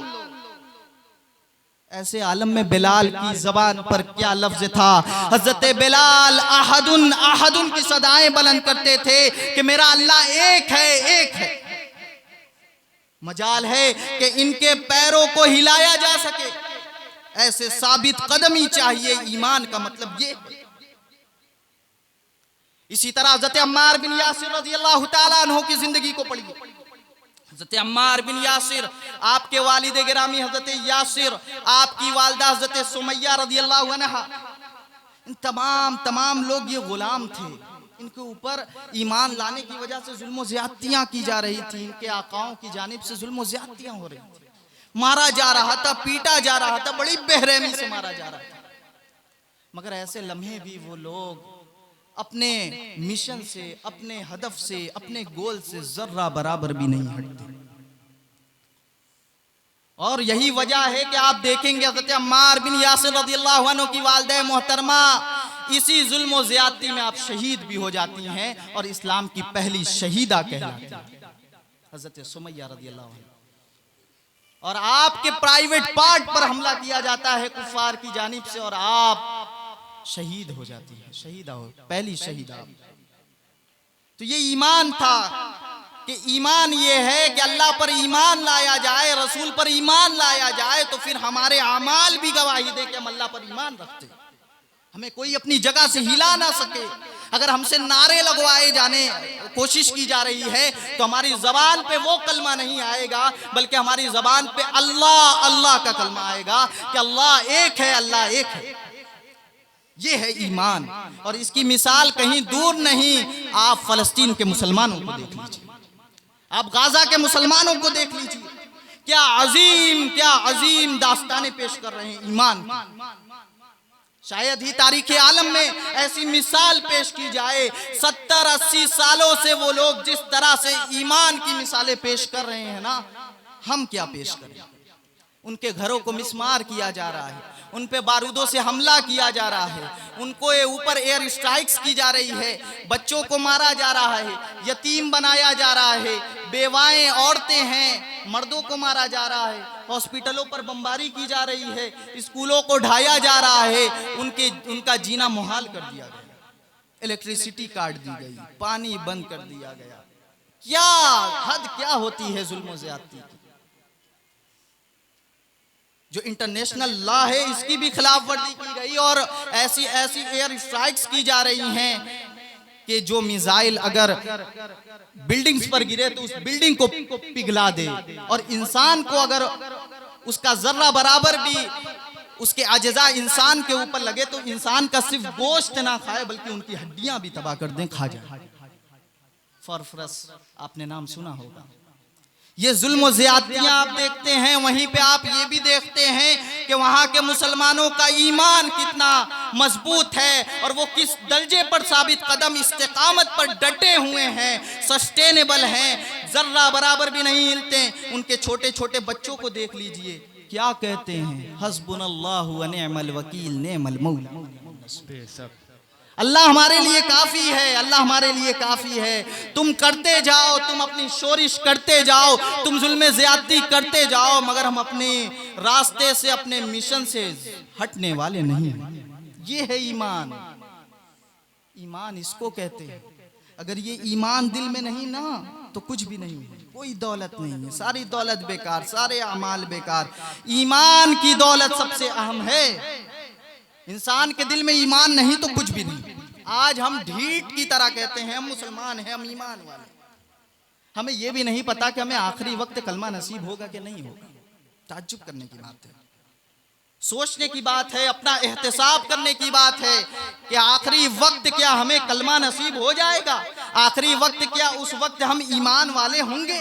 ऐसे आलम में बिलाल की जबान पर क्या लफ्ज था। हजरत बिलाल अहदुन अहदुन की सदाएं बुलंद करते थे कि मेरा अल्लाह एक है, एक है। मजाल है कि इनके पैरों को हिलाया जा सके, ऐसे साबित कदमी चाहिए। ईमान का मतलब ये। इसी तरह हज़रत अम्मार बिन यासिर रज़ियल्लाहु ताला अन्हु की जिंदगी को पढ़िए। हज़रत अम्मार बिन यासिर, आपके वालिद गिरामी हज़रत यासिर, आपकी वालिदा हज़रत सुमैया रज़ियल्लाहु अन्हा, इन तमाम लोग ये गुलाम थे। इनके ऊपर ईमान लाने की वजह से जुल्म ज़्यादतियां की जा रही थी, इनके आकाओं की जानिब से जुल्म ज़्यादतियां हो रही थी, मारा जा रहा था, पीटा जा रहा था, बड़ी बेरहमी से मारा जा रहा था। मगर ऐसे लम्हे भी वो लोग अपने मिशन से, अपने हदफ से, अपने गोल से जर्रा बराबर भी नहीं हटते। और यही वजह है कि आप देखेंगे हज़रत अम्मार बिन यासिर रज़ियल्लाहु अन्हु की वालिदा मोहतरमा इसी जुल्म और ज़्यादती में आप शहीद भी हो जाती हैं और इस्लाम की पहली शहीदा कहलाती है हज़रत सुमैया रज़ियल्लाहु अन्हा। और आपके प्राइवेट पार्ट पर हमला किया जाता है कुफार की जानिब से और आप शहीद हो जाती है, शहीदा हो, पहली शहीदा। तो ये ईमान था कि ईमान ये है कि अल्लाह पर ईमान लाया जाए, रसूल पर ईमान लाया जाए, तो फिर हमारे अमाल भी गवाही दे कि हम अल्लाह पर ईमान रखते हैं, हमें कोई अपनी जगह से हिला ना सके। अगर हमसे नारे लगवाए जाने कोशिश की जा रही है तो हमारी जबान पे वो कलमा नहीं आएगा, बल्कि हमारी जबान पे अल्लाह अल्लाह का कलमा आएगा कि अल्लाह एक है, अल्लाह एक है। ये है ईमान। और इसकी मिसाल कहीं दूर नहीं, आप फलस्तीन के मुसलमानों को देख लीजिए, आप गाजा के मुसलमानों को देख लीजिए, क्या अजीम दास्तानें पेश कर रहे हैं ईमान। शायद ही तारीख आलम में ऐसी मिसाल पेश की जाए। 70-80 सालों से वो लोग जिस तरह से ईमान की मिसालें पेश कर रहे हैं ना, हम क्या पेश करें। उनके घरों को मिसमार किया जा रहा है, उन पे बारूदों से हमला किया जा रहा है, उनको ऊपर एयर स्ट्राइक्स की जा रही है, बच्चों को मारा जा रहा है, यतीम बनाया जा रहा है, बेवाएं औरतें हैं, मर्दों को मारा जा रहा है, हॉस्पिटलों पर बमबारी की जा रही है, स्कूलों को ढाया जा रहा है, उनका जीना मुहाल कर दिया गया, इलेक्ट्रिसिटी काट दी गई, पानी बंद कर दिया गया। क्या हद क्या होती है जुल्म और ज्यादती की। जो इंटरनेशनल लॉ है इसकी भी खिलाफ वर्जी की गई और ऐसी ऐसी एयर स्ट्राइक्स की जा रही हैं कि जो मिसाइल अगर बिल्डिंग्स पर गिरे तो उस बिल्डिंग को पिघला दे, और इंसान को अगर उसका जर्रा बराबर भी उसके अज्जा इंसान के ऊपर लगे तो इंसान का सिर्फ गोश्त ना खाए बल्कि उनकी हड्डियां भी तबाह कर दें, खा जाए। फॉस्फोरस आपने नाम सुना होगा। ये जुल्म और ज़्यादतियां आप देखते हैं, वहीं पे आप ये भी देखते हैं कि वहां के मुसलमानों का ईमान कितना मजबूत है और वो किस दर्जे पर साबित कदम इस्तिकामत पर डटे हुए हैं, सस्टेनेबल हैं, जर्रा बराबर भी नहीं हिलते। उनके छोटे छोटे बच्चों को देख लीजिए, क्या कहते हैं, हस्बुनल्लाहु व निअमल वकील निअमल मौला। अल्लाह हमारे लिए काफी है, अल्लाह हमारे लिए काफी है। तुम करते जाओ, तुम अपनी शोरिश करते जाओ, तुम जुल्म ज़्यादती करते जाओ, मगर हम अपने रास्ते से, अपने मिशन से हटने वाले नहीं हैं। ये है ईमान। ईमान इसको कहते हैं। अगर ये ईमान दिल में नहीं ना तो कुछ भी नहीं है, कोई दौलत नहीं है, सारी दौलत बेकार, सारे अमाल बेकार। ईमान की दौलत सबसे अहम है। इंसान के दिल में ईमान नहीं तो कुछ भी नहीं। आज हम ढीठ की तरह कहते हैं हम मुसलमान हैं, हम ईमान वाले, हमें यह भी नहीं पता कि हमें आखिरी वक्त कलमा नसीब होगा कि नहीं होगा। ताज्जुब करने की बात है, सोचने की बात है, अपना एहतिसाब करने की बात है कि आखिरी वक्त क्या हमें कलमा नसीब हो जाएगा, आखिरी वक्त क्या उस वक्त हम ईमान वाले होंगे।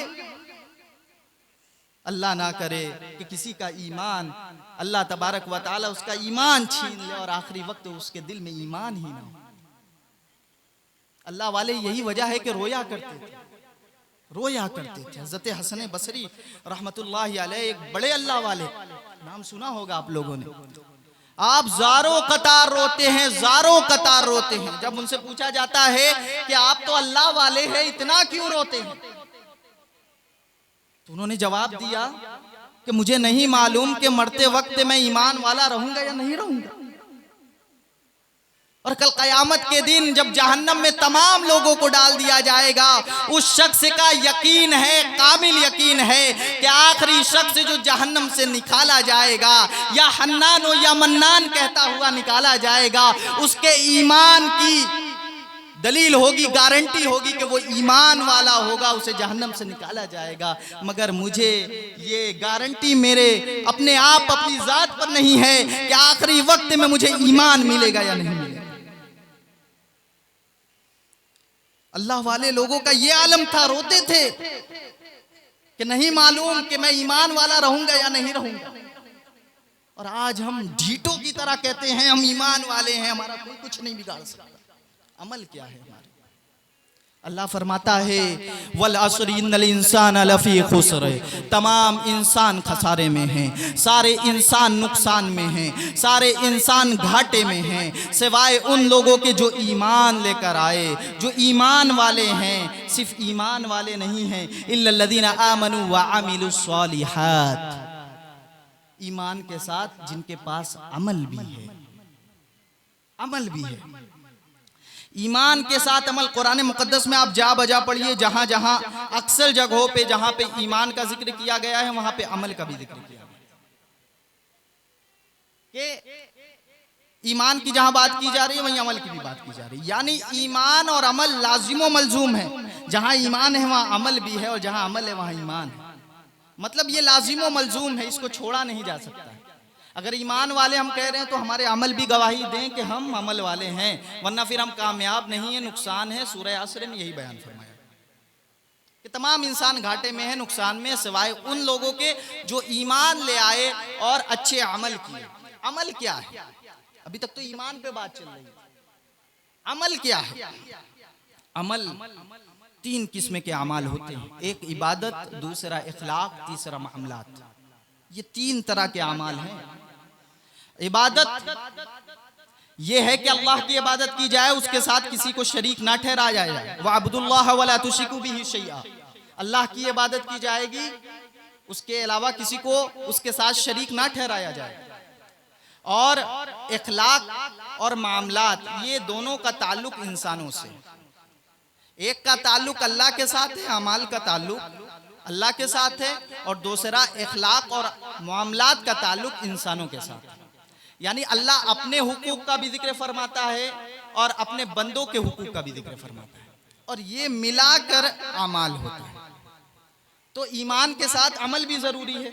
अल्लाह ना करे कि किसी का ईमान, अल्लाह तबारक व तआला उसका ईमान छीन ले और आखिरी वक्त उसके दिल में ईमान ही ना हो। अल्लाह वाले यही वजह है कि रोया करते थे, रोया करते थे। हज़रत हसन बसरी रहमतुल्लाहि अलैह एक बड़े अल्लाह वाले, नाम सुना होगा आप लोगों ने। आप ज़ारों कतार रोते हैं, ज़ारों कतार रोते हैं। जब उनसे पूछा जाता है कि आप तो अल्लाह वाले हैं, इतना क्यों रोते हैं, तो उन्होंने जवाब दिया कि मुझे नहीं मालूम कि मरते वक्त मैं ईमान वाला रहूंगा या नहीं रहूंगा। और कल क़यामत के दिन जब जहन्नम में तमाम लोगों को डाल दिया जाएगा, उस शख्स का यकीन है, कामिल यकीन है कि आखिरी शख्स जो जहन्नम से निकाला जाएगा या हन्नान हो या मन्नान कहता हुआ निकाला जाएगा, उसके ईमान की दलील होगी, गारंटी होगी कि वो ईमान वाला होगा, उसे जहन्नम से निकाला जाएगा। मगर मुझे ये गारंटी मेरे अपने आप, अपनी जात पर नहीं है कि आखिरी वक्त में मुझे ईमान मिलेगा या नहीं मिलेगा। अल्लाह वाले लोगों का ये आलम था, रोते थे कि नहीं मालूम कि मैं ईमान वाला रहूंगा या नहीं रहूंगा। और आज हम ढीठों की तरह कहते हैं हम ईमान वाले हैं, हमारा कोई कुछ नहीं बिगाड़ सकता। अमल क्या है हमारे? अल्लाह फरमाता है वल अस्र इन्नल इंसान लफी खुस्र, तमाम इंसान खसारे में हैं, सारे इंसान नुकसान में हैं, सारे इंसान घाटे में हैं, सिवाय उन लोगों के जो ईमान लेकर आए, जो ईमान वाले हैं। सिर्फ ईमान वाले नहीं हैं, इल्लल्लज़ीना आमनू व अमिलुस सालिहात, ईमान के साथ जिनके पास अमल भी है, अमल भी है। ईमान के साथ अमल, कुरान मुकद्दस में आप जा बजा पढ़िए, जहां जहां अक्सर जगहों पे जहां पे ईमान का जिक्र किया गया है वहां पे अमल का भी जिक्र किया गया कि ईमान की जहां बात की जा रही है वहीं अमल की भी बात की जा रही है। यानी ईमान और अमल लाजिमो मलजूम है, जहां ईमान है वहां अमल भी है और जहां अमल है वहां ईमान है। मतलब ये लाजिमो मलजूम है, इसको छोड़ा नहीं जा सकता है। अगर ईमान वाले हम कह रहे हैं तो हमारे अमल भी गवाही दें कि हम अमल वाले हैं, वरना फिर हम कामयाब नहीं है, नुकसान है। सूरह असर में यही बयान फरमाया कि तमाम इंसान घाटे में है, नुकसान में, सिवाय उन लोगों के जो ईमान ले आए और अच्छे अमल किए। अमल क्या है? अभी तक तो ईमान पे बात चल रही है, अमल क्या है? अमल तीन किस्म के अमाल होते हैं, एक इबादत, दूसरा इखलाक, तीसरा मामलात। ये तीन तरह के अमाल हैं। इबादत ये है कि अल्लाह की इबादत की जाए, उसके साथ किसी को शरीक ना ठहराया जाए। वअब्दुल्लाह वला तुश्रिकू बिही शैआ, अल्लाह की इबादत की जाएगी, उसके अलावा किसी को उसके साथ शरीक ना ठहराया जाए। और इखलाक और मामलात, ये दोनों का ताल्लुक इंसानों से। एक का ताल्लुक अल्लाह के साथ है, अमाल का ताल्लुक अल्लाह के साथ है, और दूसरा इखलाक और मामलात का ताल्लुक इंसानों के साथ है। यानी अल्लाह अपने हुकूक का भी जिक्र फरमाता है और अपने बंदों के हुकूक का भी जिक्र फरमाता है, और ये मिलाकर अमाल होता है। तो ईमान के साथ अमल भी जरूरी है।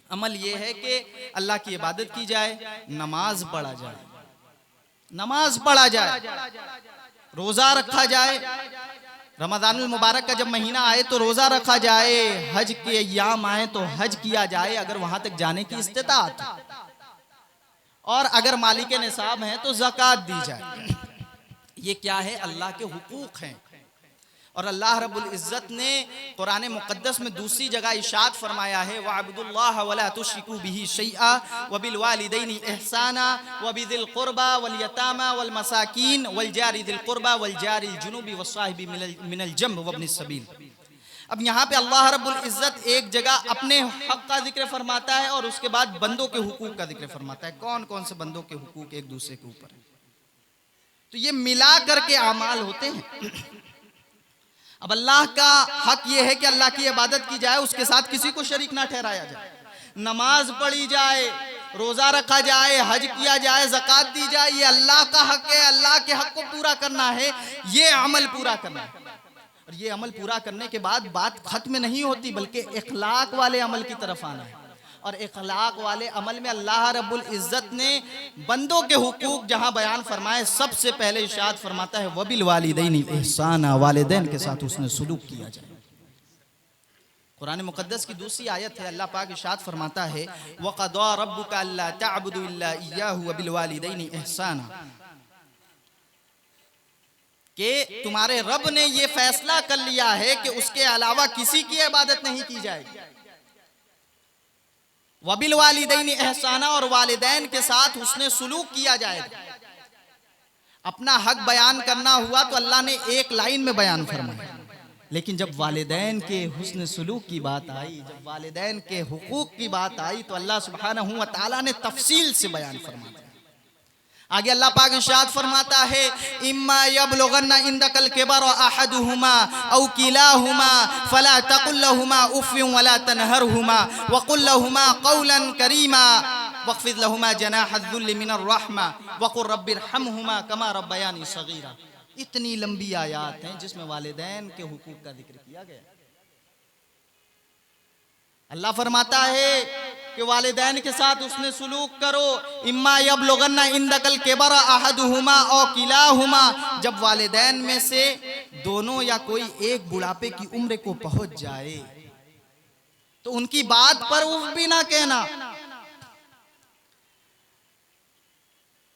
अमल ये है कि अल्लाह की इबादत की जाए, नमाज पढ़ा जाए, नमाज पढ़ा जाए, रोजा रखा जाए, रमजानुल मुबारक का जब महीना आए तो रोजा रखा जाए, हज के अय्याम आए तो हज किया जाए अगर वहां तक जाने की इस्तिताअत, और अगर मालिक निसाब हैं तो ज़कात दी जाए। ये क्या है? अल्लाह के हुकूक हैं। और अल्लाह रब्बुल इज़्ज़त ने कुरान मुक़द्दस में दूसरी जगह इरशाद फरमाया है, वअब्दुल्लाह वला तुश्रिकू बिही शैआ वबिल वालिदैनि इहसाना वबिदिल क़ुरबा वल यतामा वल मसाकीन वल जारि दिल क़ुरबा वल जारिल जुनूबि वस्साहिबि मिनल जंब वब्निस सबील। अब यहाँ पे अल्लाह रब्बुल इज़्ज़त एक जगह अपने हक का जिक्र फरमाता है और उसके बाद बंदों के हुकूक का जिक्र फरमाता है। कौन कौन से बंदों के हुकूक एक दूसरे के ऊपर है, तो ये मिला करके अमाल होते हैं। अब अल्लाह का हक ये है कि अल्लाह की इबादत की जाए, उसके साथ किसी को शरीक ना ठहराया जाए, नमाज पढ़ी जाए, रोजा रखा जाए, हज किया जाए, ज़कात दी जाए। ये अल्लाह का हक है, अल्लाह के हक को पूरा करना है, ये अमल पूरा करना है। और ये अमल पूरा करने के बाद बात खत्म नहीं होती, बल्कि इखलाक वाले अमल की तरफ आना है। और इखलाक वाले अमल में अल्लाह रब्बुल इज़्ज़त ने बंदों के हुकूक जहां बयान फरमाए, सबसे पहले इरशाद फरमाता है वबिल वालिदैनि इहसाना, वालिदैन के साथ उसने सुलूक किया जाए। कुरान मुक़द्दस की दूसरी आयत है, अल्लाह पाक इरशाद फरमाता है वक़दा रब्बुका अल्ला तअबुदु इल्ला इय्याहु वबिल वालिदैनि इहसाना, कि तुम्हारे रब ने ये फैसला कर लिया है कि उसके अलावा किसी की इबादत नहीं की जाएगी। वबिल वालिदैनि एहसाना, और वालिदैन के साथ उसने सुलूक किया जाएगा। अपना हक बयान करना हुआ तो अल्लाह ने एक लाइन में बयान फरमाया, लेकिन जब वालिदैन के हुस्न सुलूक की बात आई, जब वालिदैन के हुकूक की बात आई, तो अल्लाह सुब्हानहू व तआला ने तफसील से बयान फरमाया। आगे अल्लाह पाक इरशाद फरमाता है इम्मा यबलुगन्ना इंदकल किबर अहदुहुमा औ किलाहुमा फला तकुल लहुमा उफ़्फ़िन वला तनहरहुमा वक़ुल लहुमा क़ौलन करीमा वख़्फ़िज़ लहुमा जनाहज़्ज़ुल्लि मिनर रहमा वक़ुल रब्बिरहमहुमा कमा रब्बयानी सग़ीरा। इतनी लंबी आयत हैं जिसमें वालिदैन के हुकूक का जिक्र किया गया। अल्लाह फरमाता है कि वालिदैन के साथ उसने सुलूक करो। इम्मा यबलुगन्ना इंदकल किबर अहदुहुमा औ किलाहुमा, जब वालिदैन में से दोनों या कोई एक बुढ़ापे की उम्र को पहुंच जाए तो उनकी बात पर उफ भी ना कहना।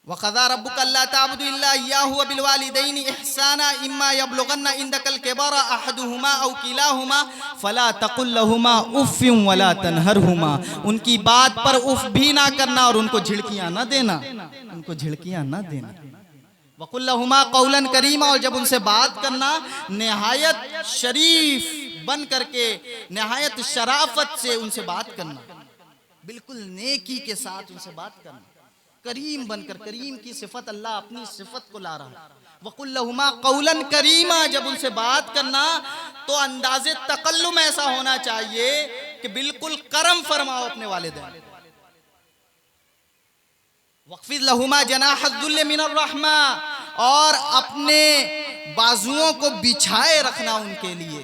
वक़ज़ा रब्बुका अल्ला तअबुदु इल्ला इय्याहु वबिल वालिदैनि इहसाना इम्मा यबलुगन्ना इंदकल किबर अहदुहुमा औ किलाहुमा फला तकुल लहुमा उफ़्फ़िन वला तनहरहुमा, उनकी बात पर उफ भी ना करना और उनको झिड़कियां ना देना, उनको झिड़कियां ना देना। वक़ुल लहुमा क़ौलन करीमा, और जब उनसे बात करना निहायत शरीफ बन करके, निहायत शराफत से उनसे बात करना, बिल्कुल नेकी के साथ उनसे बात करना, करीम बनकर। करीम की सिफत अल्लाह अपनी सिफत को ला रहा है। वक़ुल लहुमा क़ौलन करीमा, जब उनसे बात करना तो अंदाज़े तकल्लुम ऐसा होना चाहिए कि बिल्कुल करम फरमाओ अपने वालिदैन। वक़्फ़िज़ लहुमा जनाहज़्ज़ुल्लि मिनर रहमा, और अपने बाजुओं को बिछाए रखना उनके लिए,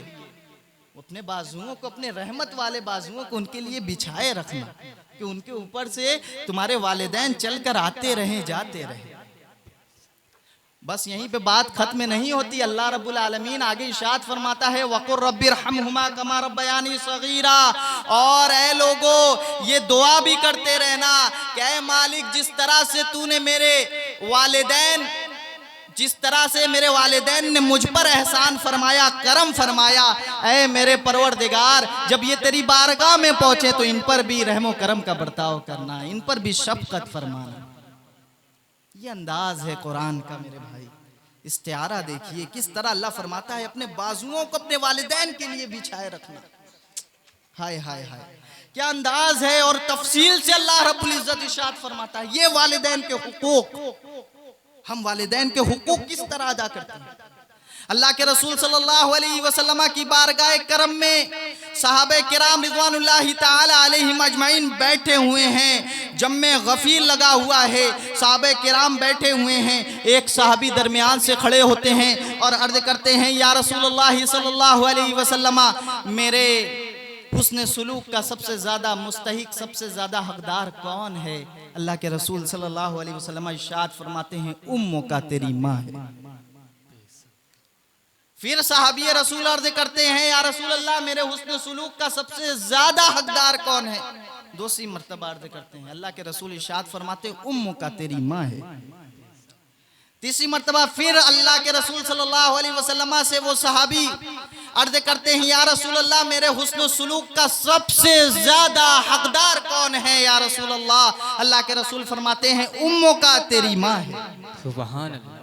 अपने बाजुओं को, अपने रहमत वाले बाजुओं को उनके लिए बिछाए रखना कि उनके ऊपर से तुम्हारे वालिदैन चलकर आते रहें, जाते रहें। बस यहीं पे बात खत्म नहीं होती। अल्लाह रब्बुल आलमीन आगे इरशाद फरमाता है वक़ुर रब्बिरहमहुमा कमा रब्बयानी सगीरा, और ऐ लोगो ये दुआ भी करते रहना कि ऐ मालिक, जिस तरह से तूने मेरे वालिदैन, जिस तरह से मेरे वालिदैन ने मुझ पर एहसान फरमाया, करम फरमाया, ऐ मेरे परवरदिगार, जब ये तेरी बारगाह में पहुंचे तो इन पर भी रहमो करम का बर्ताव करना, इन पर भी शफकत फरमाना। ये अंदाज है कुरान का मेरे भाई, इस्तिआरा देखिए किस तरह अल्लाह फरमाता है अपने बाजुओं को अपने वालिदैन के लिए बिछाए रखना। हाय हाय हाय, क्या अंदाज है और तफसील से अल्लाह रब्बुल इज्जत इरशाद फरमाता है ये वालिदैन के हुकूक, हम वालिदैन के हुकूक किस तरह अदा करते हैं। अल्लाह के रसूल सल्लल्लाहु अलैहि वसल्लम की बारगाह करम में सहाबे किराम रिज़वानुल्लाहि ताला अलैहिम अजमाइन बैठे हुए हैं, जम्मे गफीर लगा हुआ है, सहाबे किराम बैठे हुए हैं। एक सहाबी दरमियान से खड़े होते हैं और अर्ज करते हैं या रसूलुल्लाह सल्लल्लाहु अलैहि वसल्लम, मेरे हुस्न सुलूक का सबसे ज्यादा मुस्तहिक, सबसे ज्यादा हकदार कौन है। अल्लाह के रसूल सल्लल्लाहु अलैहि वसल्लम इरशाद फरमाते हैं उम्मो का तेरी माँ है। फिर सहाबी रसूल अर्ज करते हैं या रसूल अल्लाह मेरे हुस्न सुलूक का सबसे ज्यादा हकदार कौन है। दूसरी मर्तबा अर्ज करते हैं, अल्लाह के रसूल इरशाद फरमाते हैं उम्मो का तेरी माँ है। तीसरी मर्तबा फिर अल्लाह के रसूल सल्लल्लाहु अलैहि वसल्लम से वो सहाबी अर्ज करते हैं या रसूल अल्लाह मेरे हुस्न सुलूक का सबसे ज्यादा हकदार कौन है या रसूल अल्लाह। अल्लाह के रसूल फरमाते हैं उम्मो का तेरी माँ है। सुभान अल्लाह।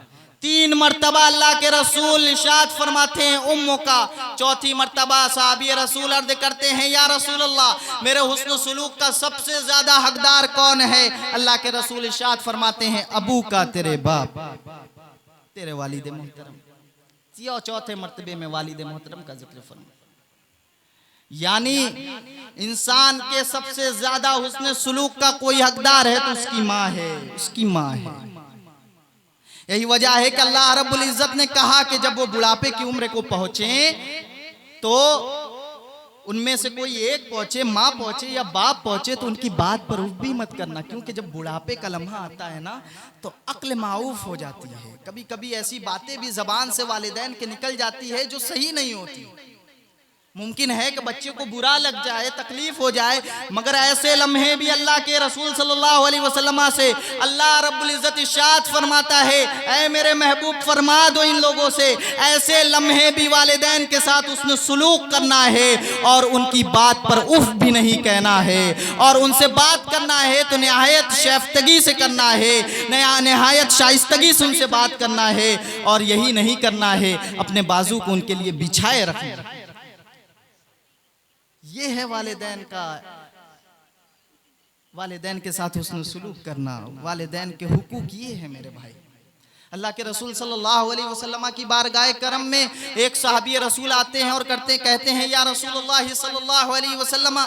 तीन मर्तबा अल्लाह के रसूल इरशाद फरमाते हैं उम्मो का। चौथी मर्तबा साहबी रसूल अर्ज करते हैं या रसूल अल्लाह मेरे हुस्न सुलूक का सबसे ज्यादा हकदार कौन है। अल्लाह के रसूल इरशाद फरमाते हैं अबू का तेरे बाप, तेरे वालिद मोहतरम। चौथे मर्तबे में वालिद मोहतरम का जिक्र फरमा, यानी इंसान के सबसे ज्यादा हुस्न सुलूक का कोई हकदार है तो उसकी माँ है, उसकी माँ है। यही वजह है कि अल्लाह रब्बुल इज्जत ने कहा कि जब वो बुढ़ापे की उम्र को पहुंचे तो उनमें से कोई एक पहुंचे, माँ पहुंचे या बाप पहुंचे तो उनकी बात पर उफ भी मत करना, क्योंकि जब बुढ़ापे का लम्हा आता है ना तो अक्ल माऊफ हो जाती है। कभी कभी ऐसी बातें भी जबान से वालिदैन के निकल जाती है जो सही नहीं होती। मुमकिन है कि बच्चे को बुरा लग जाए, तकलीफ हो जाए, मगर ऐसे लम्हे भी अल्लाह के रसूल सल्लल्लाहु अलैहि वसल्लम से अल्लाह रब्बुल इज्जत इरशाद फरमाता है ऐ मेरे महबूब फरमा दो इन लोगों से ऐसे लम्हे भी वालिदैन के साथ उसने सुलूक करना है और उनकी बात पर उफ भी नहीं कहना है, और उनसे बात करना है तो निहायत शैफ्तगी से करना है, निहायत शाइस्तगी से उनसे बात करना है, और यही नहीं करना है अपने बाजू को उनके लिए बिछाए रखना। ये है वालिदैन का, वालिदैन के साथ हुस्न सुलूक करना, वालिदैन के हुकूक ये है मेरे भाई। अल्लाह के रसूल सल्लल्लाहु अलैहि वसल्लम की बारगाह करम में एक सहाबी रसूल आते हैं और कहते हैं या रसूलुल्लाह सल्लल्लाहु अलैहि वसल्लम,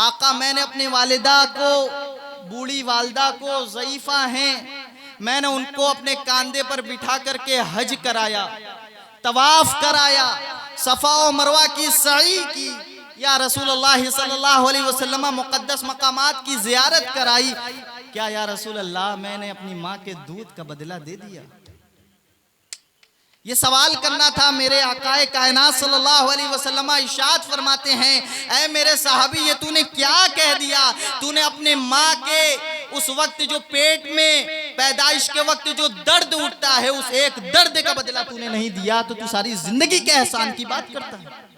आका मैंने अपनी वालिदा को, बूढ़ी वालिदा को, ज़ईफ़ा हैं, मैंने उनको अपने कांधे पर बिठा करके हज कराया, तवाफ कराया, सफ़ा और मरवा की सई की, या रसूलुल्लाह सल्लल्लाहु अलैहि वसल्लम मुक़द्दस मकामात की ज़ियारत कराई, क्या या रसूल अल्लाह मैंने अपनी माँ के दूध का बदला दे दिया। ये सवाल करना था। मेरे आकाए कायनात सल्लल्लाहु अलैहि वसल्लम इरशाद फरमाते हैं ऐ मेरे साहबी ये तूने क्या कह दिया, तूने अपने माँ के उस वक्त जो पेट में पैदाइश के वक्त जो दर्द उठता है उस एक दर्द का बदला तूने नहीं दिया तो तू सारी जिंदगी के एहसान की बात करता है।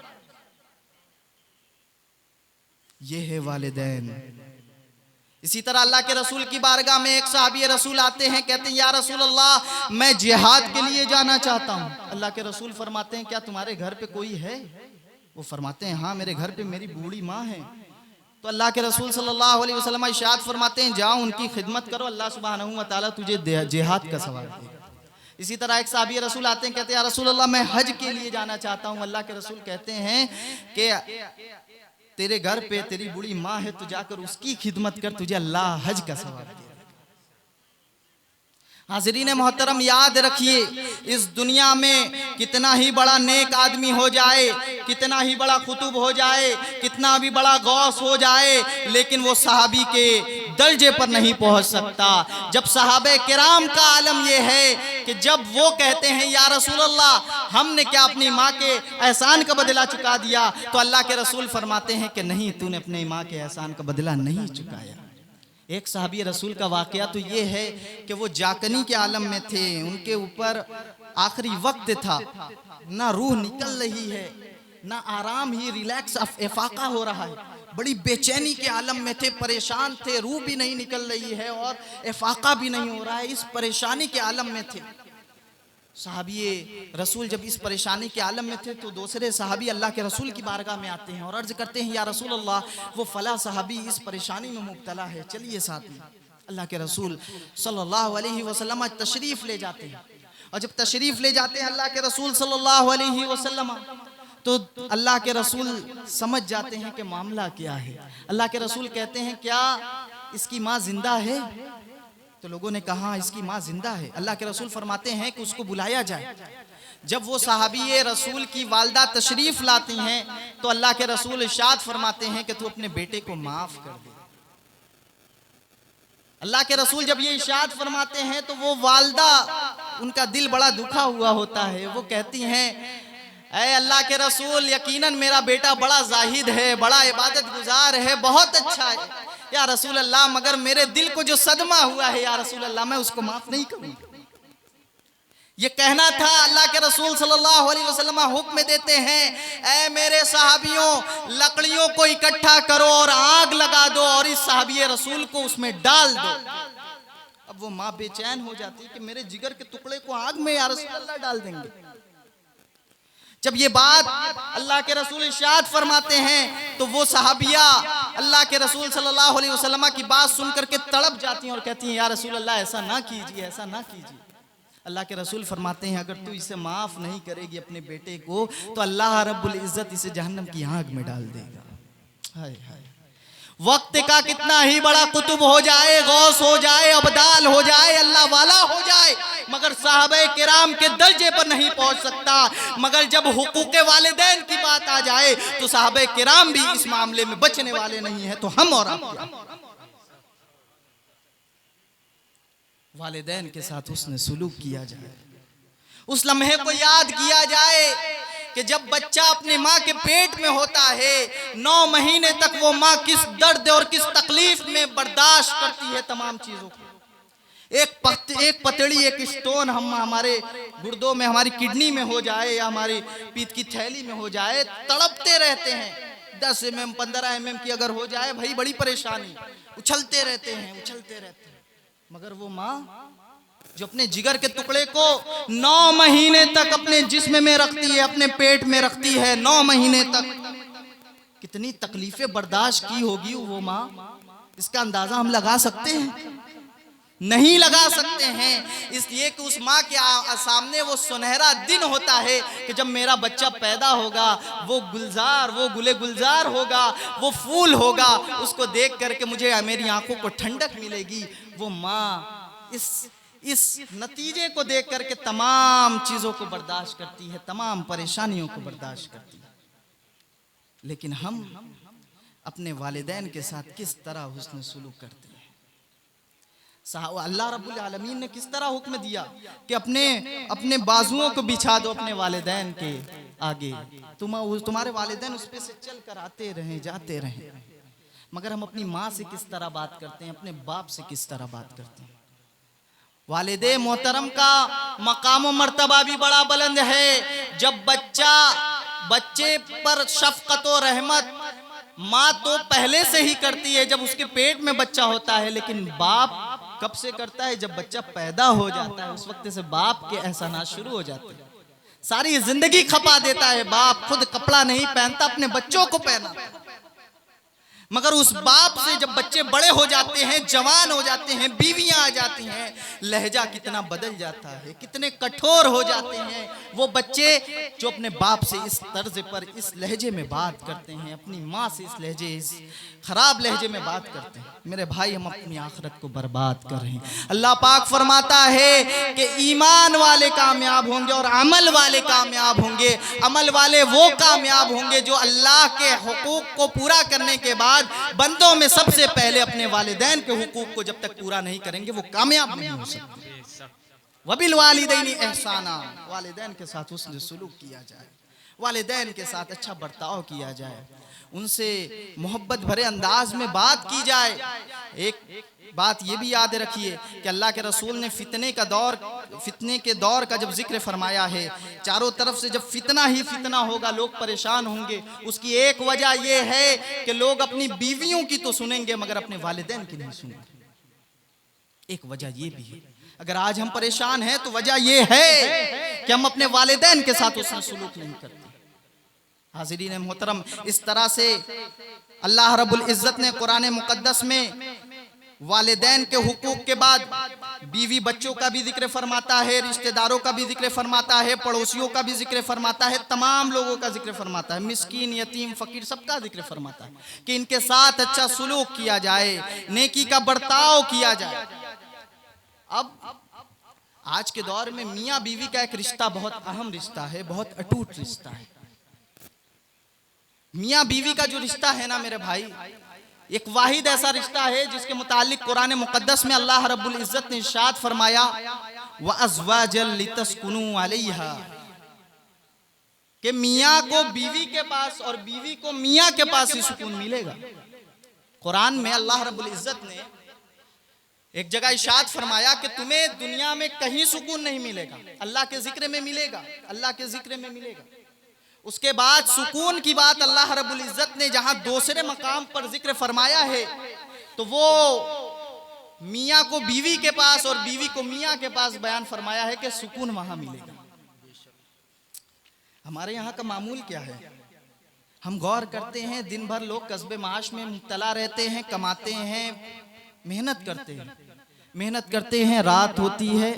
ये है वालिदैन। इसी तरह अल्लाह के रसूल की बारगाह में एक सहाबी रसूल आते हैं, कहते हैं या रसूल अल्लाह मैं जिहाद के लिए जाना चाहता हूँ। अल्लाह के रसूल फरमाते हैं क्या तुम्हारे घर पे कोई है? वो फरमाते हैं हाँ मेरे घर पे मेरी बूढ़ी माँ है। तो अल्लाह के रसूल सल्लल्लाहु अलैहि वसल्लम इरशाद फरमाते हैं जाओ उनकी खिदमत करो, अल्लाह सुब्हानहू व तआला तुझे जिहाद का सवाब देगा। इसी तरह एक सहाबी रसूल आते हैं, कहते हैं या रसूल अल्लाह मैं हज के लिए जाना चाहता हूँ। अल्लाह के रसूल कहते हैं कि तेरे घर पे तेरी बूढ़ी माँ है तो जाकर उसकी खिदमत कर, तुझे अल्लाह हज का सवाब देगा। हाज़रीन मोहतरम याद रखिए इस दुनिया में कितना ही बड़ा नेक आदमी हो जाए, कितना ही बड़ा कुतुब हो जाए, कितना भी बड़ा गौस हो जाए, लेकिन वो सहाबी के दर्जे पर नहीं पहुंच सकता। जब सहाबे किराम का आलम ये है कि जब वो कहते हैं या रसूल अल्लाह हमने क्या अपनी माँ के एहसान का बदला चुका दिया, तो अल्लाह के रसूल फरमाते हैं कि नहीं, तूने अपनी माँ के एहसान का बदला नहीं चुकाया। एक सहाबी रसूल का वाकया तो ये है कि वो जाकनी के आलम में थे, उनके ऊपर आखिरी वक्त था, ना रूह निकल रही है ना आराम ही रिलैक्स इफाका हो रहा है, बड़ी बेचैनी के आलम में थे, परेशान थे, रूह भी नहीं निकल रही है और इफाका भी नहीं हो रहा है, इस परेशानी के आलम में थे। सहाबी रसूल जब इस परेशानी के आलम में थे तो दूसरे सहाबी अल्लाह के रसूल की बारगाह में आते हैं और अर्ज करते हैं, या रसूल अल्लाह, वो फला सहाबी इस परेशानी में मुब्तला है, चलिए साथ में। अल्लाह के रसूल सल्लल्लाहु अलैहि वसल्लम तशरीफ ले जाते हैं और जब तशरीफ ले जाते हैं अल्लाह के रसूल सल्लल्लाहु अलैहि वसल्लम, तो अल्लाह के रसूल समझ जाते हैं कि मामला क्या है। अल्लाह के रसूल कहते हैं, क्या इसकी माँ जिंदा है? तो लोगों ने कहा इसकी माँ जिंदा है। अल्लाह के रसूल फरमाते हैं कि उसको बुलाया जाए। जब वो सहाबी रसूल की वालदा तशरीफ लाती हैं तो अल्लाह के रसूल इरशाद फरमाते हैं कि तू अपने बेटे को माफ कर दे। अल्लाह के रसूल जब ये इरशाद फरमाते हैं तो वो वालदा, उनका दिल बड़ा दुखा हुआ होता है। वो कहती हैं, ऐ अल्लाह के रसूल, यकीनन मेरा बेटा बड़ा जाहिद है, बड़ा इबादत गुजार है, बहुत अच्छा है या रसूल अल्लाह, मगर मेरे दिल को जो सदमा हुआ है या रसूल अल्लाह, मैं उसको माफ नहीं करूंगा। ये कहना था। अल्लाह के रसूल सल्लल्लाहु अलैहि वसल्लम हुक्म देते हैं, ऐ मेरे सहाबियों, लकड़ियों को इकट्ठा करो और आग लगा दो और इस सहाबी रसूल को उसमें डाल दो। अब वो माँ बेचैन हो जाती है कि मेरे जिगर के टुकड़े को आग में या रसूल अल्लाह डाल देंगे। जब ये बात अल्लाह के रसूल इरशाद फरमाते हैं तो वो सहाबिया अल्लाह के रसूल सल्लल्लाहु अलैहि वसल्लम की बात सुन करके तड़प जाती हैं और कहती हैं, या रसूल अल्लाह, ऐसा ना कीजिए, ऐसा ना कीजिए। अल्लाह के रसूल फरमाते हैं, अगर तू इसे माफ नहीं करेगी अपने बेटे को तो अल्लाह रब्बुल इज्जत इसे जहन्नम की आग में डाल देगा। हाय हाय, वक्त का कितना ही बड़ा कुतुब हो जाए, गौस हो जाए, अबदाल हो जाए, अल्लाह वाला हो जाए, मगर साहबे किराम के दर्जे पर नहीं पहुंच सकता। मगर जब हुकूक वालिदैन की बात आ जाए तो साहबे किराम भी इस मामले में बचने वाले नहीं है, तो हम और आप क्या? वालिदैन के साथ उसने सुलूक किया जाए। उस लम्हे को याद किया जाए कि जब बच्चा अपनी माँ के पेट में होता है, 9 महीने तक वो माँ किस दर्द और किस तकलीफ में बर्दाश्त करती है तमाम चीजों को। एक पतड़ी, एक स्टोन हम हमारे गुर्दों में, हमारी किडनी में हो जाए या हमारी पीत की थैली में हो जाए, तड़पते रहते हैं। 10 mm 15 mm की अगर हो जाए, भाई बड़ी परेशानी, उछलते रहते हैं, उछलते रहते हैं। मगर वो माँ जो अपने जिगर के टुकड़े को 9 महीने तक अपने जिस्म में रखती है, अपने पेट में रखती है, 9 महीने तक कितनी तकलीफें बर्दाश्त की होगी वो माँ, इसका अंदाजा हम लगा सकते हैं? नहीं लगा सकते हैं। इसलिए कि उस माँ के सामने वो सुनहरा दिन होता है कि जब मेरा बच्चा पैदा होगा, वो गुलजार, वो गुले गुलजार होगा, वो फूल होगा, उसको देख करके मुझे मेरी आंखों को ठंडक मिलेगी। वो माँ इस नतीजे को देख करके तमाम चीजों को बर्दाश्त करती है, तमाम परेशानियों को बर्दाश्त करती है। लेकिन हम अपने वालिदैन के साथ किस तरह हुस्न सुलूक करते हैं? अल्लाह रब्बुल आलमीन ने किस तरह हुक्म दिया कि अपने बाजुओं को बिछा दो अपने वालिदैन के आगे, तुम्हारे वालिदैन उस पे से चल कर आते रहें, जाते रहें। मगर हम अपनी माँ से किस तरह बात करते हैं, अपने बाप से किस तरह बात करते हैं? वालिदे मोहतरम का मकाम व मर्तबा भी बड़ा बुलंद है। जब बच्चे पर शफकत और रहमत माँ तो पहले से ही करती है जब उसके पेट में बच्चा होता है, लेकिन बाप कब से करता है? जब बच्चा पैदा हो जाता है, उस वक्त से बाप के एहसानात शुरू हो जाते हैं। सारी जिंदगी खपा देता है बाप, खुद कपड़ा नहीं पहनता, अपने बच्चों को पहना। मगर उस बाप से जब बच्चे बड़े हो जाते हैं, जवान हो जाते हैं, बीवियां आ जाती हैं, लहजा कितना बदल जाता है, कितने कठोर हो जाते हैं वो बच्चे जो अपने बाप से इस तर्ज पर, इस लहजे में बात करते हैं, अपनी माँ से इस लहजे, इस खराब लहजे में बात करते हैं। मेरे भाई, हम अपनी आखिरत को बर्बाद कर रहे हैं। अल्लाह पाक फरमाता है कि ईमान वाले कामयाब होंगे और अमल वाले कामयाब होंगे। अमल वाले वो कामयाब होंगे जो अल्लाह के हुकूक को पूरा करने के बाद बंदों में सबसे पहले अपने वालिदैन के हुकूक को जब तक पूरा नहीं करेंगे वो कामयाब नहीं हो सकते। वबिल वालिदैनि एहसाना, वालिदैन के साथ हुस्न सुलूक किया जाए, वालिदैन के साथ अच्छा बर्ताव किया जाए, उनसे मोहब्बत भरे अंदाज में बात की जाए। एक बात ये भी याद रखिए कि अल्लाह के रसूल ने फितने के दौर का जब जिक्र फरमाया है, चारों तरफ से जब फितना ही फितना होगा, लोग परेशान होंगे, उसकी एक वजह ये है कि लोग अपनी बीवियों की तो सुनेंगे मगर अपने वालिदैन की नहीं सुनेंगे। एक वजह ये भी है, अगर आज हम परेशान हैं तो वजह यह है कि हम अपने वालिदैन के साथ उसमें सुलूक नहीं करते। हाज़िरीन मोहतरम, इस तरह से अल्लाह रब्बुल इज़्ज़त ने कुरान मुक़द्दस में वालिदैन के हुकूक के बाद बीवी बच्चों का भी जिक्र फरमाता है, रिश्तेदारों का भी जिक्र फरमाता है, पड़ोसियों का भी जिक्र फरमाता है, तमाम लोगों का जिक्र फरमाता है, मिस्कीन, यतीम, फकीर, सबका जिक्र फरमाता है कि इनके साथ अच्छा सुलूक किया जाए, नेकी का बर्ताव किया जाए। अब आज के दौर में मियाँ बीवी का एक रिश्ता बहुत अहम रिश्ता है, बहुत अटूट रिश्ता है। मियाँ बीवी का जो रिश्ता है ना मेरे भाई, एक वाहिद ऐसा रिश्ता है जिसके मुतालिक कुरान मुक़द्दस में अल्लाह रब्बुल इज़्ज़त ने इरशाद फरमाया व अज़वाजल लितस्कुनू अलैहा, कि मियाँ को बीवी के पास और बीवी को मियाँ के पास ही सुकून मिलेगा। कुरान में अल्लाह रब्बुल इज़्ज़त ने एक जगह इरशाद फरमाया कि तुम्हें दुनिया में कहीं सुकून नहीं मिलेगा, अल्लाह के जिक्र में मिलेगा, अल्लाह के जिक्र में मिलेगा। उसके बाद सुकून की बात अल्लाह रब्बुल इज़्ज़त ने जहां दूसरे मकाम पर जिक्र फरमाया है तो वो मियाँ को बीवी के पास और बीवी को मियाँ के पास बयान फरमाया है कि सुकून वहां मिलेगा। हमारे यहाँ का मामूल क्या है? हम गौर करते हैं, दिन भर लोग कस्बे माश में मुब्तला रहते हैं, कमाते हैं, मेहनत करते हैं, रात होती है,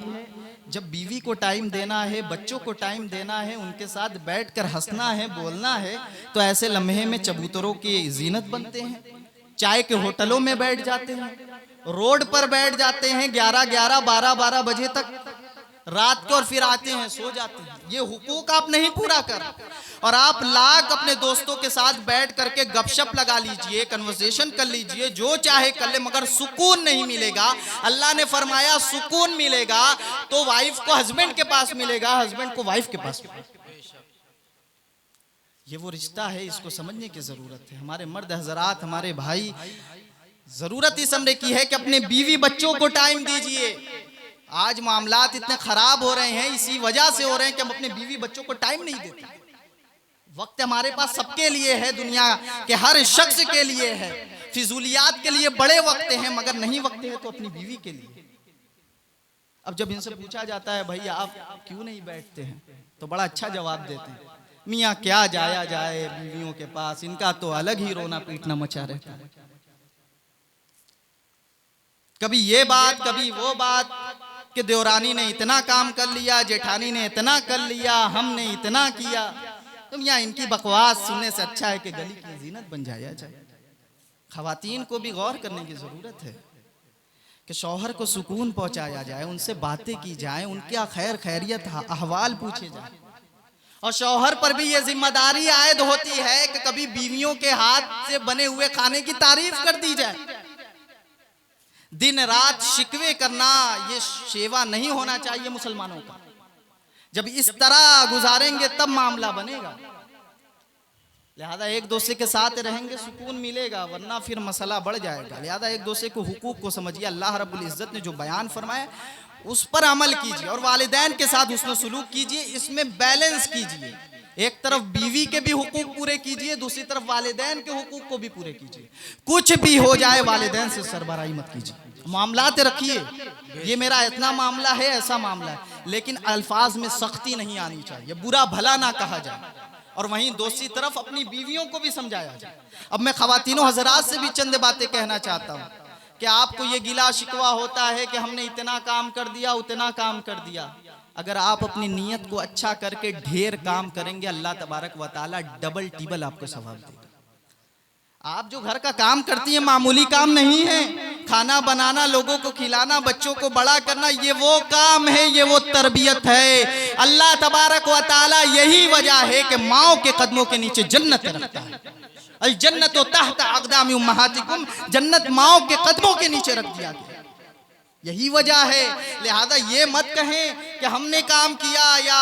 जब बीवी को टाइम देना है, बच्चों को टाइम देना है, उनके साथ बैठकर हंसना है, बोलना है, तो ऐसे लम्हे में चबूतरों की जीनत बनते हैं, चाय के होटलों में बैठ जाते हैं, रोड पर बैठ जाते हैं 11-11, 12-12 बजे तक रात को, और फिर आते हैं, सो जाते हैं। ये हुकूक आप नहीं पूरा कर, और आप लाख अपने दोस्तों के साथ बैठ करके गपशप लगा लीजिए, कन्वर्सेशन कर लीजिए, जो चाहे कर ले, मगर सुकून नहीं मिलेगा। अल्लाह ने फरमाया सुकून मिलेगा तो वाइफ को हस्बैंड के पास मिलेगा, हस्बैंड को वाइफ के पास। ये वो रिश्ता है, इसको समझने की जरूरत है। हमारे मर्द हजरात, हमारे भाई, जरूरत इस अमर की है कि अपने बीवी बच्चों को टाइम दीजिए। आज मामलात इतने खराब हो रहे हैं, इसी वजह से हो रहे हैं कि हम अपने बीवी बच्चों को टाइम नहीं देते। वक्त हमारे पास सबके लिए है, दुनिया के हर शख्स के लिए है, फिजूलियात के लिए बड़े वक्त हैं, मगर नहीं वक्त है तो अपनी बीवी के लिए। अब जब इनसे पूछा जाता है भैया आप क्यों नहीं बैठते हैं, तो बड़ा अच्छा जवाब देते हैं, मियाँ क्या जाया जाए बीवियों के पास, इनका तो अलग ही रोना पीटना मचा रहता है। कभी ये बात, कभी वो बात कि देवरानी ने इतना काम कर लिया, जेठानी ने इतना कर लिया, हमने इतना किया। तो मियाँ इनकी बकवास सुनने से अच्छा है कि गली की जीनत बन जाया जाए। खवातीन को भी गौर करने की जरूरत है कि शौहर को सुकून पहुंचाया जाए, उनसे बातें की जाए, उनका खैर खैरियत अहवाल पूछे जाए। और शौहर पर भी ये जिम्मेदारी आयद होती है कि कभी बीवियों के हाथ से बने हुए खाने की तारीफ कर दी जाए। दिन रात शिकवे करना ये सेवा नहीं होना चाहिए मुसलमानों का। जब इस तरह गुजारेंगे तब मामला बनेगा। लिहाजा एक दूसरे के साथ रहेंगे, सुकून मिलेगा, वरना फिर मसला बढ़ जाएगा। लिहाजा एक दूसरे को हुकूक को समझिए। अल्लाह रब्बुल इज़्ज़त ने जो बयान फरमाया उस पर अमल कीजिए, और वालिदैन के साथ हुस्न सुलूक कीजिए, इसमें बैलेंस कीजिए। एक तरफ बीवी के भी हुकूक पूरे कीजिए, दूसरी तरफ वालिदैन के हुकूक को भी पूरे कीजिए। कुछ भी हो जाए वालिदैन से सरबराही मत कीजिए, मामलात रखिए, ये मेरा इतना मामला है, ऐसा मामला है, लेकिन अल्फाज में सख्ती नहीं आनी चाहिए, बुरा भला ना कहा जाए, और वहीं दूसरी तरफ अपनी बीवियों को भी समझाया जाए। अब मैं खवातीनों हजरात से भी चंद बातें कहना चाहता हूँ कि आपको ये गिला शिकवा होता है कि हमने इतना काम कर दिया, उतना काम कर दिया। अगर आप अपनी नीयत को अच्छा करके ढेर काम करेंगे, अल्लाह तबारक व तआला डबल टिबल आपको सवाब देगा। आप जो घर का काम करती हैं मामूली काम नहीं है। खाना बनाना, लोगों को खिलाना, बच्चों को बड़ा करना, ये वो काम है, ये वो तरबियत है। अल्लाह तबारक व तआला यही वजह है कि माओ के कदमों के नीचे जन्नत रखता है। अल जन्नत तहत अक़दामी उम्महातिकुम, जन्नत माओ के कदमों के नीचे रख दिया गया, यही वजह है। लिहाजा ये मत कहें कि हमने काम किया या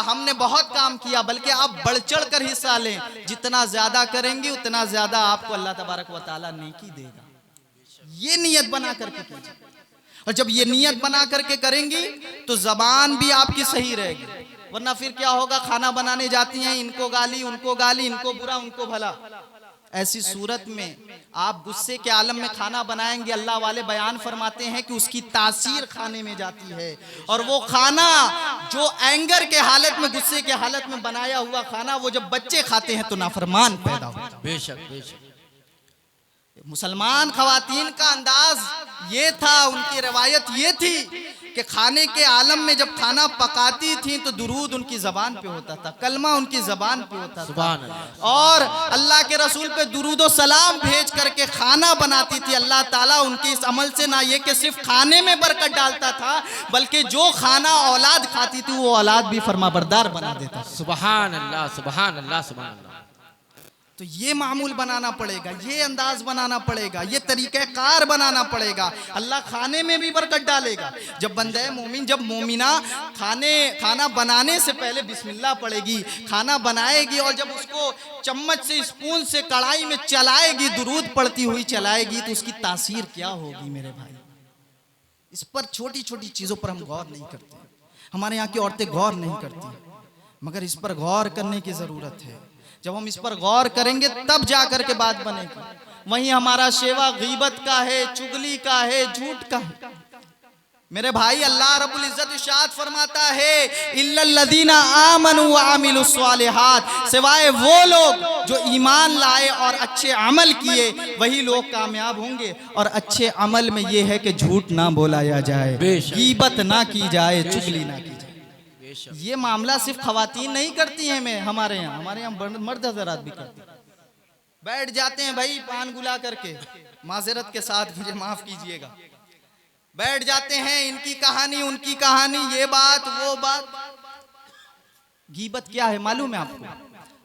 हमने बहुत काम किया, बल्कि आप बढ़ चढ़ कर हिस्सा लें। जितना ज्यादा करेंगे उतना ज्यादा आपको अल्लाह तबारक व तआला नेकी देगा। ये नियत बना करके कीजिए, और जब ये नियत बना करके करेंगी तो जबान भी आपकी सही रहेगी। वरना फिर क्या होगा, खाना बनाने जाती हैं, इनको गाली, उनको गाली, इनको बुरा, उनको भला। ऐसी सूरत में आप गुस्से के आलम में खाना बनाएंगे, अल्लाह वाले बयान फरमाते हैं कि उसकी तासीर खाने में जाती है। और वो खाना जो एंगर के हालत में, गुस्से के हालत में बनाया हुआ खाना, वो जब बच्चे खाते हैं तो नाफरमान पैदा होता है। बेशक बेशक। मुसलमान खवातीन का अंदाज ये था, उनकी रवायत ये थी कि खाने के आलम में जब खाना पकाती थी तो दुरूद उनकी जबान पे होता था, कलमा उनकी जबान पे होता था, और अल्लाह के रसूल पे दुरूद और सलाम भेज करके खाना बनाती थी। अल्लाह ताला उनके इस अमल से ना ये कि सिर्फ खाने में बरकत डालता था, बल्कि जो खाना औलाद खाती थी वो औलाद भी फरमाबरदार बना देता। सुभान अल्लाह, सुभान अल्लाह, सुभान अल्लाह। तो ये मामूल बनाना पड़ेगा, ये अंदाज बनाना पड़ेगा, ये तरीक़ाकार बनाना पड़ेगा। अल्लाह खाने में भी बरकत डालेगा। जब बंदे मोमिन, जब मोमिना खाना बनाने से पहले बिस्मिल्लाह पढ़ेगी, खाना बनाएगी, और जब उसको चम्मच से, स्पून से कढ़ाई में चलाएगी, दुरूद पढ़ती हुई चलाएगी, तो उसकी तासीर क्या होगी मेरे भाई। इस पर छोटी छोटी चीज़ों पर हम गौर नहीं करते। हमारे यहाँ की औरतें गौर नहीं करती, मगर इस पर गौर करने की ज़रूरत है। जब हम इस पर गौर करेंगे तब जा कर के बात बनेगी। वहीं हमारा शेवा गीबत का है, चुगली का है, झूठ का है। मेरे भाई, अल्लाह रब्बुल इज्जत इरशाद फरमाता है, इल्लल्लज़ीना आमनू व अमिलुस सालिहात, सिवाय वो लोग जो ईमान लाए और अच्छे अमल किए, वही लोग कामयाब होंगे। और अच्छे अमल में ये है कि झूठ ना बोलाया जाए, गीबत ना की जाए, चुगली ना की जाए। ये मामला सिर्फ खवातीन नहीं करती हैं, मैं हमारे यहाँ मर्द हज़रात भी करते हैं। बैठ जाते हैं भाई पान गुला करके, माजरत के साथ मुझे माफ कीजिएगा, बैठ जाते हैं, इनकी कहानी उनकी कहानी, ये बात वो बात। गीबत क्या है मालूम है आपको?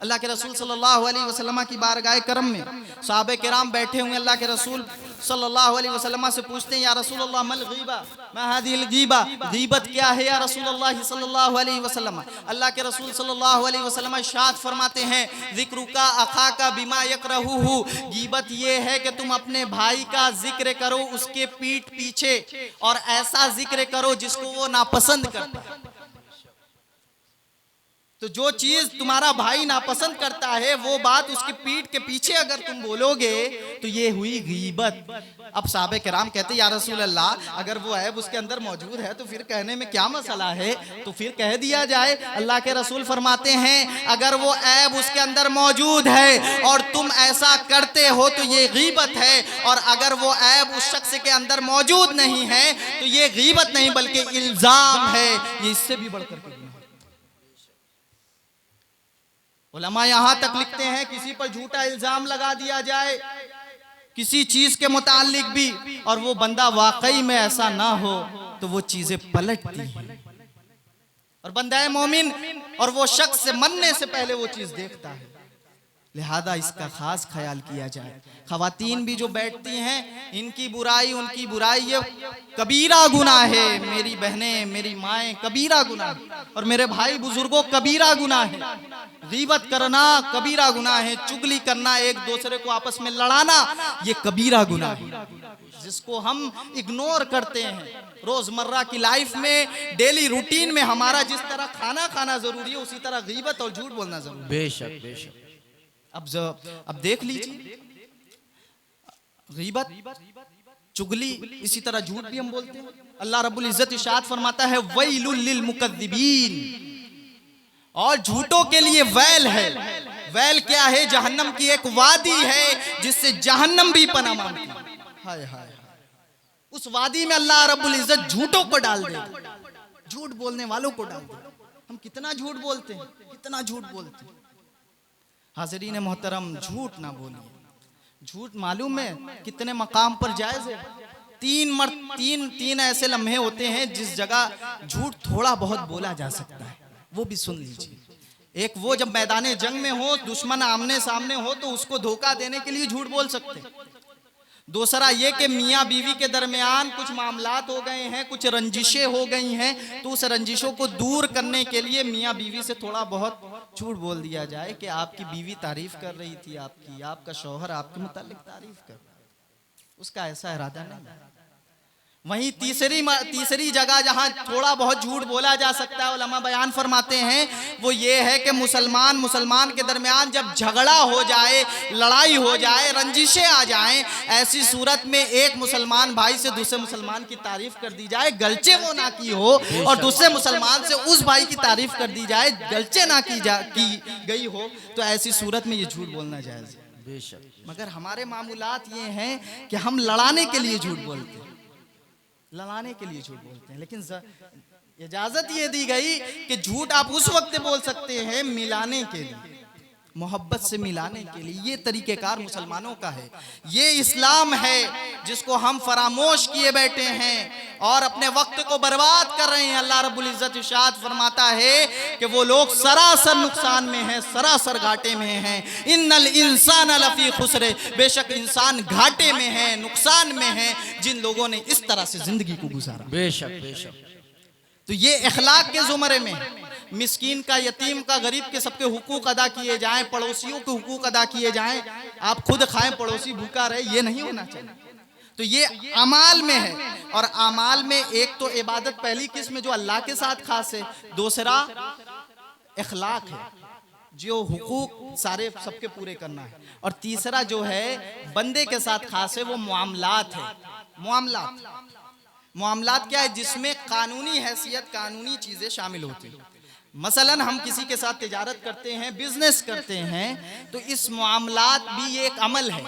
अल्लाह के रसूल सल्लल्लाहु अलैहि वसल्लम की बारगाह करम में सहाबे किराम बैठे हुए, अल्लाह के रसूल सल्लल्लाहु अलैहि वसल्लम से पूछते हैं, या रसूल अल्लाह मल गीबा, मा हादिल गीबा, गीबत क्या है या रसूल अल्लाह सल्लल्लाहु अलैहि वसल्लम। अल्लाह के रसूल सल्लल्लाहु अलैहि वसल्लम इरशाद फरमाते हैं, ज़िक्रुका अखाका बिमा यकरहुहु, गीबत ये है कि तुम अपने भाई का जिक्र करो उसके पीठ पीछे, और ऐसा जिक्र करो जिसको वो नापसंद करता है। तो जो चीज तुम्हारा भाई नापसंद करता है, वो बात उसकी पीठ के पीछे अगर तुम बोलोगे तो ये हुई गीबत। अब साहबे किराम कहते, या रसूल अल्लाह, अगर वो ऐब उसके अंदर मौजूद है तो फिर कहने में क्या मसला है, तो फिर कह दिया जाए। अल्लाह के रसूल फरमाते हैं, अगर वो ऐब उसके अंदर मौजूद है और तुम ऐसा करते हो तो ये गीबत है, और अगर वो ऐब उस शख्स के अंदर मौजूद नहीं है तो ये गीबत नहीं बल्कि इल्जाम है। ये इससे भी बढ़कर उलमा यहाँ तक लिखते हैं, किसी पर झूठा इल्जाम लगा दिया जाए किसी चीज के मुताल्लिक भी, और वो बंदा वाकई में ऐसा ना हो, तो वो चीजें पलटती हैं। और बंदा मोमिन और वो शख्स से मरने से पहले वो चीज देखता है, लिहाजा इसका खास ख्याल किया जाए। खवातीन भी जो बैठती हैं, इनकी बुराई उनकी बुराई ये कबीरा गुनाह है। मेरी बहनें, मेरी माएँ, कबीरा गुनाह है। और मेरे भाई बुजुर्गों, कबीरा गुनाह है। गीबत करना कबीरा गुनाह है, चुगली करना, एक दूसरे को आपस में लड़ाना, ये कबीरा गुनाह है, जिसको हम इग्नोर करते हैं। रोजमर्रा की लाइफ में, डेली रूटीन में हमारा जिस तरह खाना खाना जरूरी है, उसी तरह गीबत और झूठ बोलना जरूरी है। बेशक बेशक। अब देख लीजिए, गीबत, चुगली, इसी तरह झूठ भी हम बोलते हैं। अल्लाह रब्बुल इज्जत इरशाद फरमाता है, वैलुल लिल मुकद्दिबीन, और झूठों के लिए वैल है। वैल क्या है? जहन्नम की एक वादी है जिससे जहन्नम भी पनाह मांगती है। हाय हाय, उस वादी में अल्लाह रब्बुल इज्जत झूठों को डाल दे, झूठ बोलने वालों को डाल दे। हम कितना झूठ बोलते हैं, कितना झूठ बोलते हैं। हाज़रीन मोहतरम, झूठ ना बोलिए। झूठ मालूम है कितने मकाम पर जायज़ है? तीन ऐसे लम्हे होते हैं जिस जगह झूठ थोड़ा बहुत बोला जा सकता है, वो भी सुन लीजिए। एक वो जब मैदाने जंग में हो, दुश्मन आमने सामने हो, तो उसको धोखा देने के लिए झूठ बोल सकते हैं। दूसरा ये कि मियाँ बीवी के दरमियान कुछ मामलात हो गए हैं, कुछ रंजिशें हो गई हैं, तो उस रंजिशों को दूर करने के लिए मियाँ बीवी से थोड़ा बहुत झूठ बोल दिया जाए कि आपकी बीवी तारीफ कर रही थी आपकी, आपका शौहर आपके मुतालिक तारीफ कर रहा है, उसका ऐसा इरादा नहीं। वहीं तीसरी जगह जहां थोड़ा बहुत झूठ बोला जा सकता है, उलमा बयान फरमाते हैं, वो ये है कि मुसलमान के दरमियान जब झगड़ा हो जाए, लड़ाई हो जाए, रंजिशें आ जाएं, ऐसी सूरत में एक मुसलमान भाई से दूसरे मुसलमान की तारीफ कर दी जाए, गलचे वो ना की हो, और दूसरे मुसलमान से उस भाई की तारीफ कर दी जाए, गलचे ना की गई हो, तो ऐसी सूरत में ये झूठ बोलना जायज़ है। बेशक। मगर हमारे मामूलात ये हैं कि हम लड़ाने के लिए झूठ बोलते हैं, लड़ाने के लिए झूठ बोलते हैं, लेकिन इजाजत ये दी गई कि झूठ आप उस वक्त बोल सकते हैं मिलाने के लिए, मोहब्बत से मिलाने के लिए। ये तरीक़ेकार मुसलमानों का है, ये इस्लाम है जिसको हम फरामोश किए बैठे हैं और अपने वक्त को बर्बाद कर रहे हैं। अल्लाह रब्बुल इज्जत इरशाद फरमाता है कि वो लोग सरासर नुकसान में हैं, सरासर घाटे में हैं। इन्नल इंसान लफी खुसरे, बेशक इंसान घाटे में है, नुकसान में है, जिन लोगों ने इस तरह से जिंदगी को गुजारा। बेशक बेशक। तो ये अखलाक के जुमरे में मिस्कीन का, यतीम का, गरीब के सबके हुकूक अदा किए जाएं, पड़ोसियों के हुकूक अदा किए जाएं, आप खुद खाएं पड़ोसी भूखा रहे, ये नहीं होना चाहिए। तो ये अमाल में है, और अमाल में एक तो इबादत पहली किस्म जो अल्लाह के साथ खास है, दूसरा अखलाक है जो हुकूक सारे सबके पूरे करना है, और तीसरा जो है बंदे के साथ खास है वो मामलात है। मामलात क्या है? जिसमें कानूनी हैसियत, कानूनी चीज़ें शामिल होती हैं। मसलन हम किसी के साथ तिजारत करते हैं, बिजनेस करते हैं, तो इस मामलात भी एक अमल है।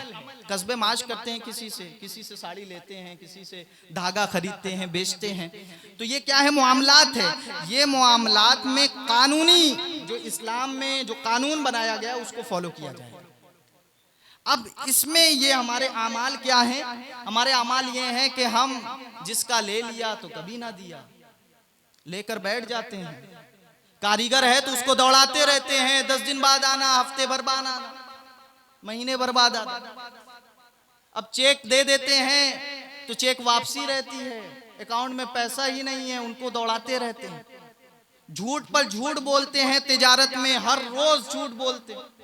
कस्बे माश करते हैं, किसी से साड़ी लेते हैं, किसी से धागा खरीदते हैं, बेचते हैं, तो ये क्या है? मामलात है। ये मामलात में कानूनी, जो इस्लाम में जो कानून बनाया गया उसको फॉलो किया जाए। अब इसमें ये हमारे अमाल क्या हैं? हमारे अमाल ये हैं कि हम जिसका ले लिया तो कभी ना दिया, लेकर बैठ जाते हैं। कारीगर है तो उसको दौड़ाते रहते हैं, 10 दिन बाद आना, हफ्ते भर बाद आना, महीने भर बाद आना। अब चेक दे देते हैं तो चेक वापसी रहती है, अकाउंट में पैसा ही नहीं है, उनको दौड़ाते रहते हैं। झूठ पर झूठ बोलते हैं, तिजारत में हर रोज झूठ बोलते हैं।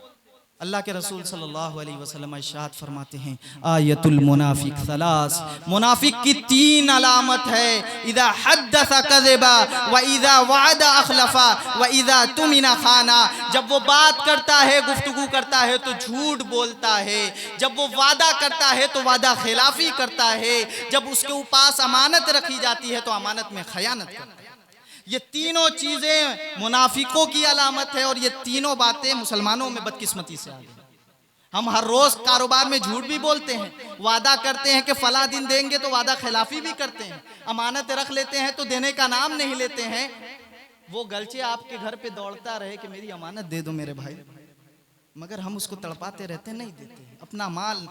अल्लाह के रसूल सल्लल्लाहु अलैहि वसल्लम इरशाद फरमाते हैं, आयतुल मुनाफिक सलास, मुनाफिक की 3 अलामत है। इदा हद्दसा कज़िबा व इदा वअदा अखलफा व इदा तुमिना खाना। जब वो बात करता है, गुफ्तगू करता है तो झूठ बोलता है, जब वो वादा करता है तो वादा खिलाफी करता है, जब उसके पास अमानत रखी जाती है तो अमानत में खयानत करता है। ये तीनों चीजें मुनाफिकों की अलामत है, और ये तीनों बातें मुसलमानों में बदकिस्मती से आ गई। हम हर रोज कारोबार में झूठ भी बोलते हैं, वादा करते हैं कि फला दिन देंगे तो वादा खिलाफी भी करते हैं, अमानत रख लेते हैं तो देने का नाम नहीं लेते हैं। वो गलचे आपके घर पे दौड़ता रहे कि मेरी अमानत दे दो मेरे भाई, मगर हम उसको तड़पाते रहते, नहीं देते। अपना माल,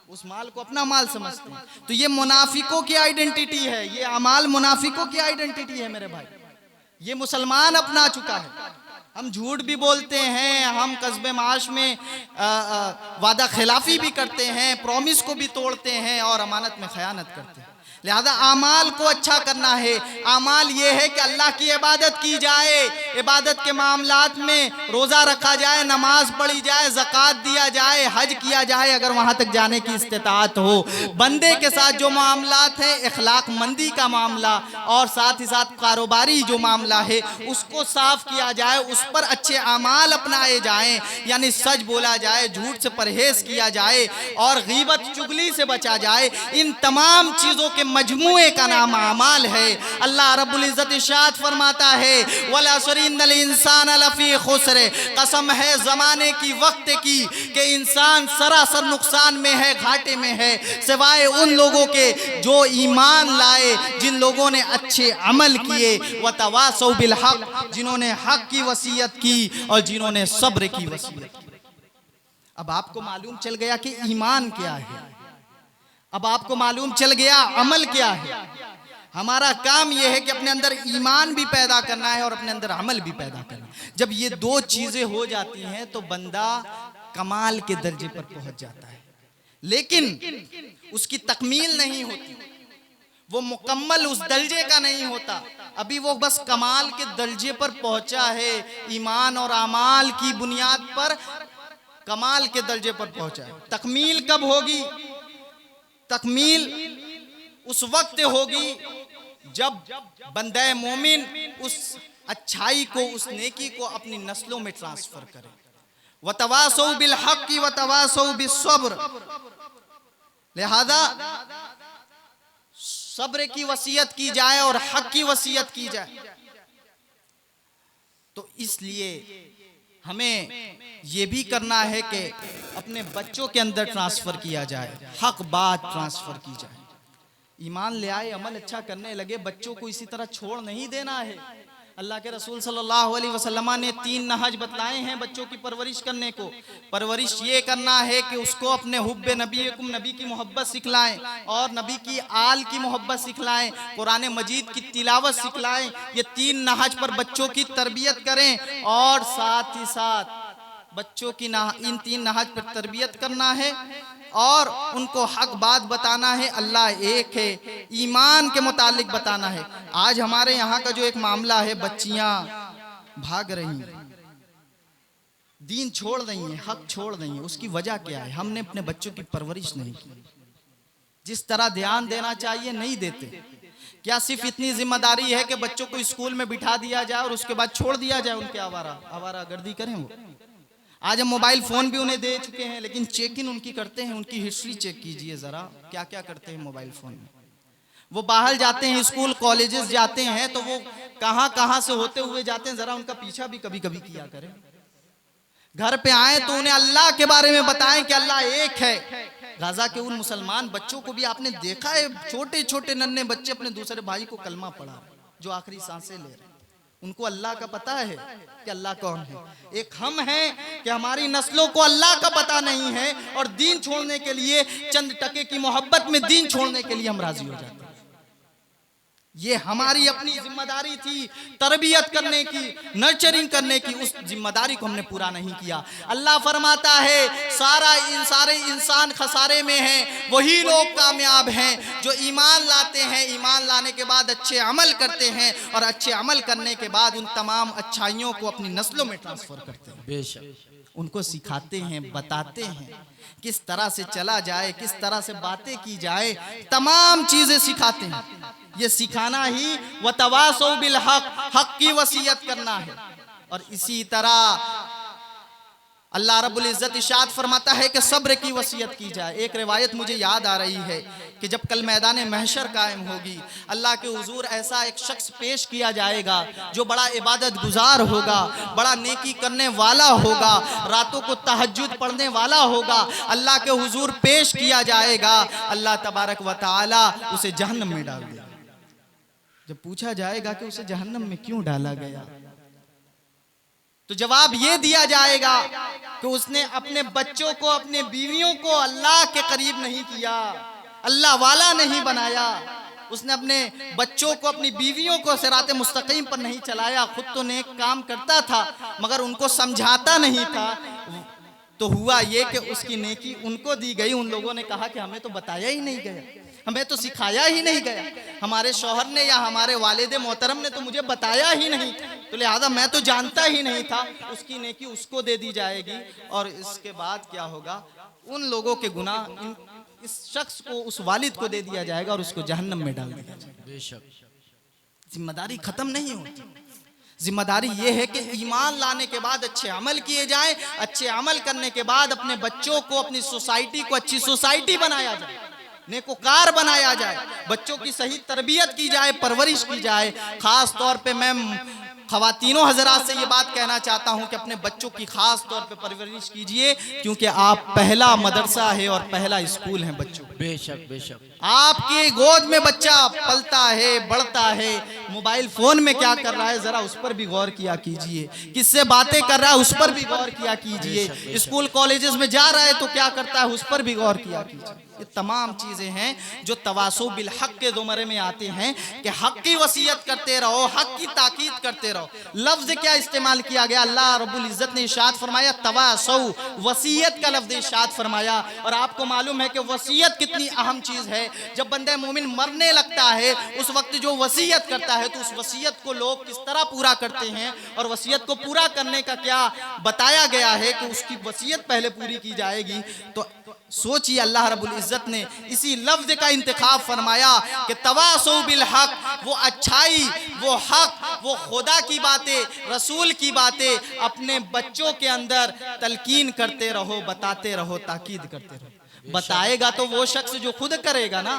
उस माल को अपना माल समझते हैं। तो ये मुनाफिकों की आइडेंटिटी है, ये अमाल मुनाफिकों की आइडेंटिटी है मेरे भाई। ये मुसलमान अपना चुका है। हम झूठ भी बोलते हैं, हम कस्बे माश में वादा खिलाफी भी करते हैं, प्रॉमिस को भी तोड़ते हैं और अमानत में खयानत करते हैं। लिहाजा आमाल को अच्छा करना है। आमाल ये है कि अल्लाह की इबादत की जाए, इबादत के मामलात में रोज़ा रखा जाए, नमाज पढ़ी जाए, ज़कात दिया जाए, हज किया जाए अगर वहाँ तक जाने की इस्तिताअत हो। बंदे के साथ जो मामलात है, अखलाक मंदी का मामला और साथ ही साथ कारोबारी जो मामला है उसको साफ किया जाए, उस पर अच्छे आमाल अपनाए जाएँ, यानी सच बोला जाए, झूठ से परहेज़ किया जाए और गीबत चुगली से बचा जाए। इन तमाम चीज़ों के मजमूए का नाम आमाल है। अल्लाह रब्बुल इज्जत इरशाद फरमाता है, वल असर इन्नल इंसान लफी खुस्र, कसम है ज़माने की, वक्त की, कि इंसान सरासर नुकसान में है, घाटे में है, सिवाय उन लोगों के जो ईमान लाए, जिन लोगों ने अच्छे अमल किए, व तवासौ बिल हक, जिन्होंने हक की वसीयत की और जिन्होंने सब्र की वसीयत की। अब आपको मालूम चल गया कि ईमान क्या है, अब आपको मालूम चल गया अमल क्या है। हमारा काम यह है कि अपने अंदर ईमान भी पैदा करना है और अपने अंदर अमल भी पैदा करना है। जब ये दो चीजें हो जाती हैं तो बंदा कमाल के दर्जे पर पहुंच जाता है, लेकिन उसकी तकमील नहीं होती, वो मुकम्मल उस दर्जे का नहीं होता। अभी वो बस कमाल के दर्जे पर पहुंचा है, ईमान और अमाल की बुनियाद पर कमाल के दर्जे पर पहुंचा है। तकमील कब होगी? तकमील उस वक्त होगी जब बंदे मोमिन उस अच्छाई को, उस नेकी को अपनी नस्लों में ट्रांसफर करे। वतवासौ बिल हक़्क़ि वतवासौ बिस्सब्र, लिहाजा सब्र की वसीयत की जाए और हक की वसीयत की जाए। तो इसलिए हमें यह भी करना है कि अपने बच्चों के अंदर ट्रांसफर किया जाए, हक बात ट्रांसफर की जाए। ईमान ले आए, अमल अच्छा करने लगे, बच्चों को इसी तरह छोड़ नहीं देना है। अल्लाह के रसूल सल्लल्लाहु अलैहि वसल्लम ने 3 नहज बतलाए हैं बच्चों की परवरिश करने को। परवरिश ये करना है कि उसको अपने हुब्बे नबीकुम, नबी की मोहब्बत सिखलाएं और नबी की आल की मोहब्बत सिखलाएं, कुरान मजीद की तिलावत सिखलाएं। ये 3 नहज पर बच्चों की तरबियत करें और साथ ही साथ बच्चों की इन 3 नहज पर तरबियत करना है और उनको हक बात बताना है, अल्लाह एक है, ईमान के मुतालिक बताना है। आज हमारे यहाँ का जो एक मामला है, बच्चियां भाग रही हैं, दीन छोड़ रही हैं, हक छोड़ रही हैं, उसकी वजह क्या है? हमने अपने बच्चों की परवरिश नहीं की, जिस तरह ध्यान देना चाहिए नहीं देते। क्या सिर्फ इतनी जिम्मेदारी है कि बच्चों को स्कूल में बिठा दिया जाए और उसके बाद छोड़ दिया जाए, उनके आवारागर्दी करें वो? आज हम मोबाइल फोन भी उन्हें दे चुके हैं, लेकिन चेक इन उनकी करते हैं, उनकी हिस्ट्री चेक कीजिए जरा, क्या क्या करते हैं मोबाइल फोन में। वो बाहर जाते हैं, स्कूल कॉलेजेस जाते हैं, तो वो कहां कहां से होते हुए जाते हैं, जरा उनका पीछा भी कभी कभी किया करें। घर पे आए तो उन्हें अल्लाह के बारे में बताएं कि अल्लाह एक है। गाजा के उन मुसलमान बच्चों को भी आपने देखा है, छोटे छोटे नन्हे बच्चे अपने दूसरे भाई को कलमा पढ़ा, जो आखिरी सांसें ले रहे हैं। उनको अल्लाह का पता है कि अल्लाह कौन है। एक हम हैं कि हमारी नस्लों को अल्लाह का पता नहीं है और दीन छोड़ने के लिए, चंद टके की मोहब्बत में दीन छोड़ने के लिए हम राजी हो जाते हैं। ये हमारी अपनी जिम्मेदारी थी, तरबियत करने की, नर्चरिंग करने की, उस जिम्मेदारी को हमने पूरा नहीं किया। अल्लाह फरमाता है सारे इंसान खसारे में हैं, वही लोग कामयाब हैं जो ईमान लाते हैं, ईमान लाने के बाद अच्छे अमल करते हैं और अच्छे अमल करने के बाद उन तमाम अच्छाइयों को अपनी नस्लों में ट्रांसफर करते हैं। बेशक उनको सिखाते हैं, बताते हैं किस तरह से चला जाए, किस तरह से बातें की जाए, तमाम चीजें सिखाते हैं। ये सिखाना ही वतवासौ बिल हक, हक की वसीयत करना है। और इसी तरह अल्लाह रब्बुल इज्जत इरशाद फरमाता है कि सब्र की वसीयत की जाए। एक रिवायत मुझे याद आ रही है कि जब कल मैदान महशर कायम होगी, अल्लाह के हुजूर ऐसा एक शख्स पेश किया जाएगा जो बड़ा इबादत गुजार होगा, बड़ा नेकी करने वाला होगा, रातों को तहज्जुद पढ़ने वाला होगा। अल्लाह के हुजूर पेश किया जाएगा, अल्लाह तबारक व तआला उसे जहन्नम में डाल देगा। जब पूछा जाएगा कि उसे जहन्नम में क्यों डाला गया, तो जवाब ये दिया जाएगा कि उसने अपने बच्चों को, अपने बीवियों को अल्लाह के करीब नहीं किया, अल्लाह वाला नहीं बनाया। उसने अपने बच्चों को, अपनी बीवियों को सिराते मुस्तकीम पर नहीं चलाया। खुद तो नेक काम करता था मगर उनको समझाता नहीं था। तो हुआ ये कि उसकी नेकी उनको दी गई। उन लोगों ने कहा कि हमें तो बताया ही नहीं गया, हमें तो सिखाया ही नहीं गया, हमारे शौहर ने या हमारे वालिद मोहतरम ने तो मुझे बताया ही नहीं, तो लिहाजा मैं तो जानता ही नहीं था। उसकी नेकी उसको दे दी जाएगी और इसके बाद क्या होगा, उन लोगों के गुनाह इस शख्स को, उस वालिद को दे दिया जाएगा और उसको जहन्नम में डाल दिया जाएगा। बेशक जिम्मेदारी खत्म नहीं होती। जिम्मेदारी ये है कि ईमान लाने के बाद अच्छे अमल किए जाएं, अच्छे अमल करने के बाद अपने बच्चों को, अपनी सोसाइटी को अच्छी सोसाइटी बनाया जाए, नेकोकार बनाया जाए, बच्चों की सही तरबियत की जाए, परवरिश की जाए। खास तौर पे मैं खवातीनों हजरात से ये बात कहना चाहता हूँ कि अपने बच्चों की खास तौर पे परवरिश कीजिए, क्योंकि आप पहला मदरसा है और पहला स्कूल है बच्चों। बेशक बेशक आपकी गोद में बच्चा पलता है, बढ़ता है, मोबाइल फोन में क्या कर रहा है जरा उस पर भी गौर किया कीजिए, किससे बातें कर रहा है उस पर भी गौर किया कीजिए, स्कूल कॉलेजेस में जा रहा है तो क्या करता है उस पर भी गौर किया कीजिए। ये तमाम चीजें हैं जो तवासो बिल हक के ज़ुमरे में आते हैं कि हक की वसीयत करते रहो, हक की ताकीद करते रहो। लफ्ज क्या इस्तेमाल किया गया, अल्लाह रब्बुल इज्जत ने इरशाद फरमाया तवासो, वसीयत का लफ्ज इरशाद फरमाया। और आपको मालूम है कि वसीयत कितनी अहम चीज है। जब बंदे मोमिन मरने लगता है उस वक्त जो वसीयत करता है तो उस वसीयत को लोग किस तरह पूरा करते हैं और वसीयत को पूरा करने का क्या बताया गया है कि उसकी वसीयत पहले पूरी की जाएगी। तो सोचिए अल्लाह रब्बुल इज्जत ने इसी लफ्ज का इंतखाब फरमाया कि तवासौ बिल हक, वो अच्छाई, वो हक, वो खुदा की बातें, रसूल की बातें अपने बच्चों के अंदर तलकीन करते रहो, बताते रहो, ताकीद करते रहो। बताएगा तो वो शख्स जो खुद करेगा ना।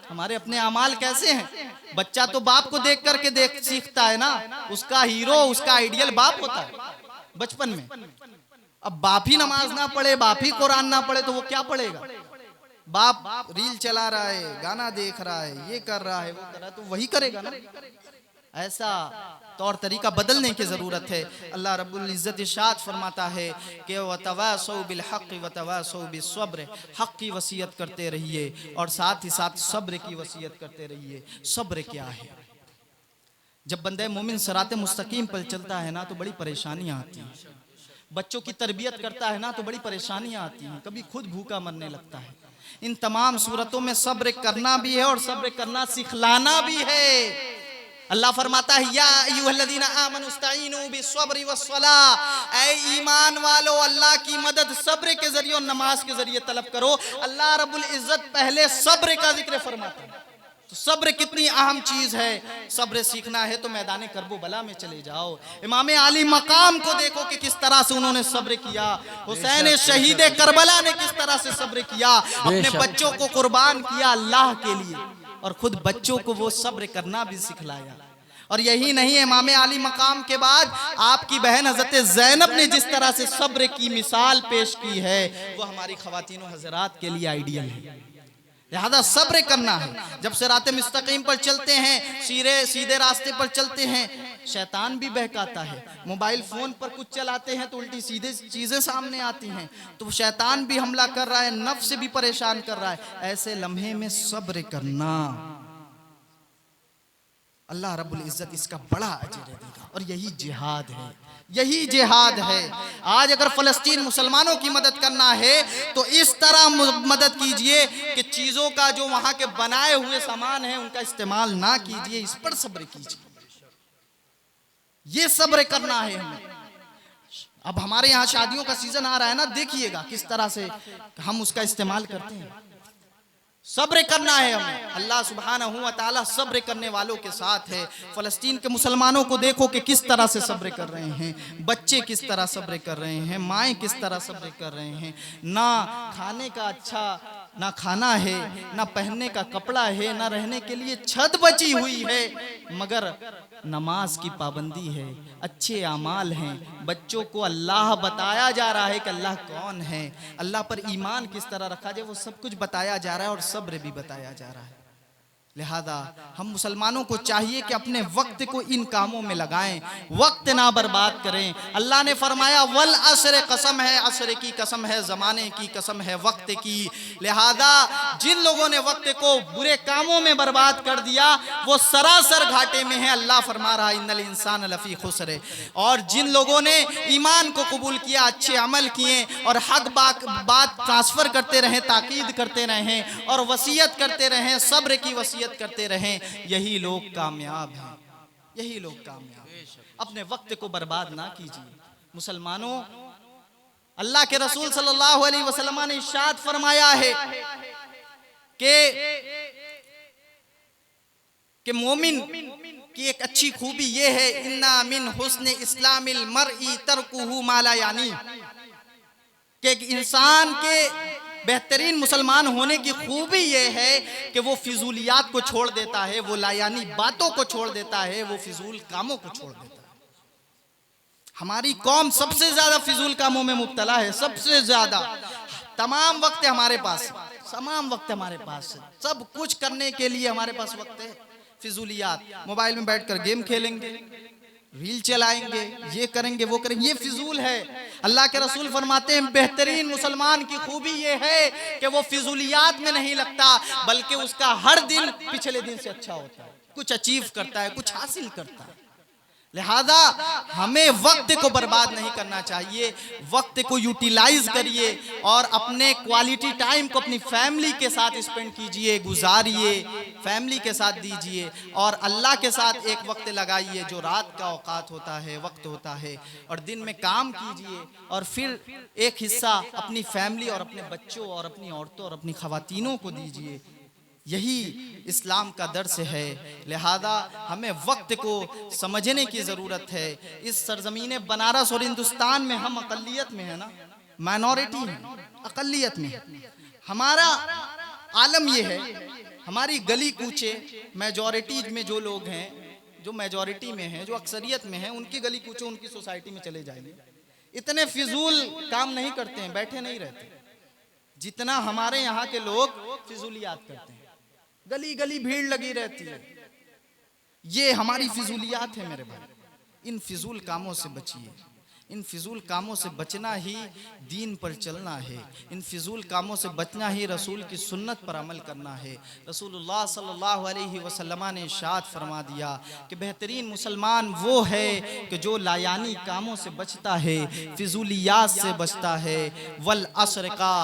हमारे अपने अमाल कैसे हैं? बच्चा तो बाप को देख करके देख सीखता है ना, उसका हीरो, उसका आइडियल बाप होता है बचपन में। अब बाप ही नमाज ना पढ़े, बाप ही कुरान ना पढ़े तो वो क्या पढ़ेगा? बाप रील चला रहा है, गाना देख रहा है, ये कर रहा है, वो कर रहा है, तो वही करेगा ना। ऐसा तौर तरीका बदलने की जरूरत है। अल्लाह रब्बुल इज्जत इरशाद फरमाता है कि वतवासौ बिल हक़ वतवासौ बिस सब्र, हक़ की वसीयत करते रहिए और साथ ही साथ सब्र की वसीयत करते रहिए। सब्र क्या है? जब बंदे मोमिन सिराते मुस्तकीम पर चलता है ना तो बड़ी परेशानियां आती हैं। बच्चों की तरबियत करता है ना तो बड़ी परेशानियां आती हैं, कभी खुद भूखा मरने लगता है। इन तमाम सूरतों में सब्र करना भी है और सब्र करना सिखलाना भी है। अल्लाह फरमाता है या अय्युहल्लज़ीना आमनू इस्तईनू बिस्सब्रि वस्सलाह, ऐ ईमान वालो अल्लाह की मदद सब्र के जरिए और नमाज के जरिए तलब करो। अल्लाह रब्बुल इज्जत पहले सब्र का जिक्र फरमाता है। तो सब्र कितनी अहम चीज है। सब्र सीखना है तो मैदान करबो बला में चले जाओ। इमाम आली मकाम को देखो कि किस तरह से उन्होंने सब्र किया। हुसैन शहीद करबला ने किस तरह से सब्र किया, अपने बच्चों को कुर्बान किया अल्लाह के लिए और खुद बच्चों को वो सब्र करना भी सिखलाया। और यही नहीं, इमाम आली मकाम के बाद आपकी बहन हजरत ज़ैनब ने जिस तरह से सब्र की मिसाल पेश की है वो हमारी ख़वातीन हज़रात के लिए आइडियल है। लिहाजा सब्र करना है। जब सिराते मुस्तकीम पर चलते हैं, सीधे रास्ते पर चलते हैं, शैतान भी बहकाता है। मोबाइल फोन पर कुछ चलाते हैं तो उल्टी सीधे चीजें सामने आती हैं, तो शैतान भी हमला कर रहा है, नफ्स भी परेशान कर रहा है। ऐसे लम्हे में सब्र करना, अल्लाह रब्बुल इज्जत इसका बड़ा अजर देगा। और यही जिहाद है, यही जिहाद है। आज अगर फलस्तीन मुसलमानों की मदद करना है तो इस तरह मदद कीजिए कि चीजों का जो वहां के बनाए हुए सामान है उनका इस्तेमाल ना कीजिए, इस पर सब्र कीजिए। ये सब्र करना है हमें। अब हमारे यहाँ शादियों का सीजन आ रहा है ना, देखिएगा किस तरह से हम उसका इस्तेमाल करते हैं। सब्र करना है हमें। अल्लाह सुब्हानहू व तआला सब्र करने वालों के साथ है। फलस्तीन के मुसलमानों को देखो कि किस तरह से सब्र कर रहे हैं, बच्चे किस तरह सब्र कर रहे हैं, माएँ किस तरह सब्र कर रहे हैं। ना खाने का अच्छा ना खाना है, ना पहनने का कपड़ा है, ना रहने के लिए छत बची हुई है, मगर नमाज की पाबंदी है, अच्छे अमाल हैं। बच्चों को अल्लाह बताया जा रहा है कि अल्लाह कौन है, अल्लाह पर ईमान किस तरह रखा जाए, वो सब कुछ बताया जा रहा है और सब्र भी बताया जा रहा है। लिहाजा हम मुसलमानों को चाहिए कि अपने वक्त को इन कामों में लगाएं, वक्त ना बर्बाद करें। अल्लाह ने फरमाया वल असर, कसम है असर की, कसम है ज़माने की, कसम है वक्त की। लिहाजा जिन लोगों ने वक्त को बुरे कामों में बर्बाद कर दिया वो सरासर घाटे में है। अल्लाह फरमा रहा इन्नल इंसान लफ़ी खुस्र। और जिन लोगों ने ईमान को कबूल किया, अच्छे अमल किए और हक बात ट्रांसफ़र करते रहें, ताकीद करते रहें और वसीयत करते रहें, सब्र की वसीयत करते रहें, यही लोग कामयाब हैं, यही लोग कामयाब हैं। अपने वक्त को बर्बाद ना कीजिए मुसलमानों। अल्लाह के रसूल सल्लल्लाहु अलैहि वसल्लम ने इरशाद फरमाया है कि मोमिन की एक अच्छी खूबी ये है इन्ना मिन हुस्न इस्लामिल मरई तरकुहु मा ला यानी, कि एक इंसान के बेहतरीन मुसलमान होने की खूबी ये है कि वो फिजूलियात को छोड़ देता है, वो लायानी बातों को छोड़ देता है, वो फिजूल कामों को छोड़ देता है। हमारी कौम सबसे ज्यादा फिजूल कामों में मुब्तला है, सबसे ज्यादा। तमाम वक्त है हमारे पास, तमाम वक्त हमारे पास, सब कुछ करने के लिए हमारे पास वक्त है। फिजूलियात, मोबाइल में बैठकर गेम खेलेंगे, रील चलाएंगे, ये करेंगे वो करेंगे, ये फिजूल है। अल्लाह के रसूल फरमाते हैं बेहतरीन मुसलमान की खूबी ये है कि वो फिजूलियात में नहीं लगता, बल्कि उसका हर दिन पिछले दिन से अच्छा होता है, कुछ अचीव करता है, कुछ हासिल करता है। लिहाजा हमें वक्त को बर्बाद नहीं करना चाहिए, वक्त को यूटिलाइज करिए और अपने क्वालिटी टाइम को अपनी फैमिली के साथ स्पेंड कीजिए, गुजारिए, फैमिली के साथ दीजिए और अल्लाह के साथ एक वक्त लगाइए जो रात का औकात होता है, वक्त होता है, और दिन में काम कीजिए और फिर एक हिस्सा अपनी फैमिली और अपने बच्चों और अपनी औरतों और अपनी खवातीनों को दीजिए। यही इस्लाम का दर्स है। लिहाजा हमें वक्त को समझने की ज़रूरत है। इस सरजमीन बनारस और हिंदुस्तान में हम अक़लियत में है ना, माइनॉरिटी है, अक़लियत में। हमारा आलम ये है, हमारी गली कूचे मेजॉरिटीज में जो लोग हैं, जो मेजॉरिटी में हैं, जो अक्सरियत में हैं, उनकी गली कूचे उनकी सोसाइटी में चले जाएंगे, इतने फिजूल काम नहीं करते हैं, बैठे नहीं रहते जितना हमारे यहाँ के लोग फिजूलियात करते हैं। गली गली भीड़ लगी रहती है। ये हमारी फिजूलियात है मेरे भाई। इन फिजूल कामों से बचिए। इन फिजूल कामों से बचना ही दीन पर चलना है। इन फिजूल कामों से बचना ही रसूल की सुन्नत पर अमल करना है। रसूलुल्लाह सल्लल्लाहु अलैहि वसल्लम ने इरशाद फरमा दिया कि बेहतरीन मुसलमान वो है कि जो लायानी कामों से बचता है, फिजूलियात से बचता है। वल असर का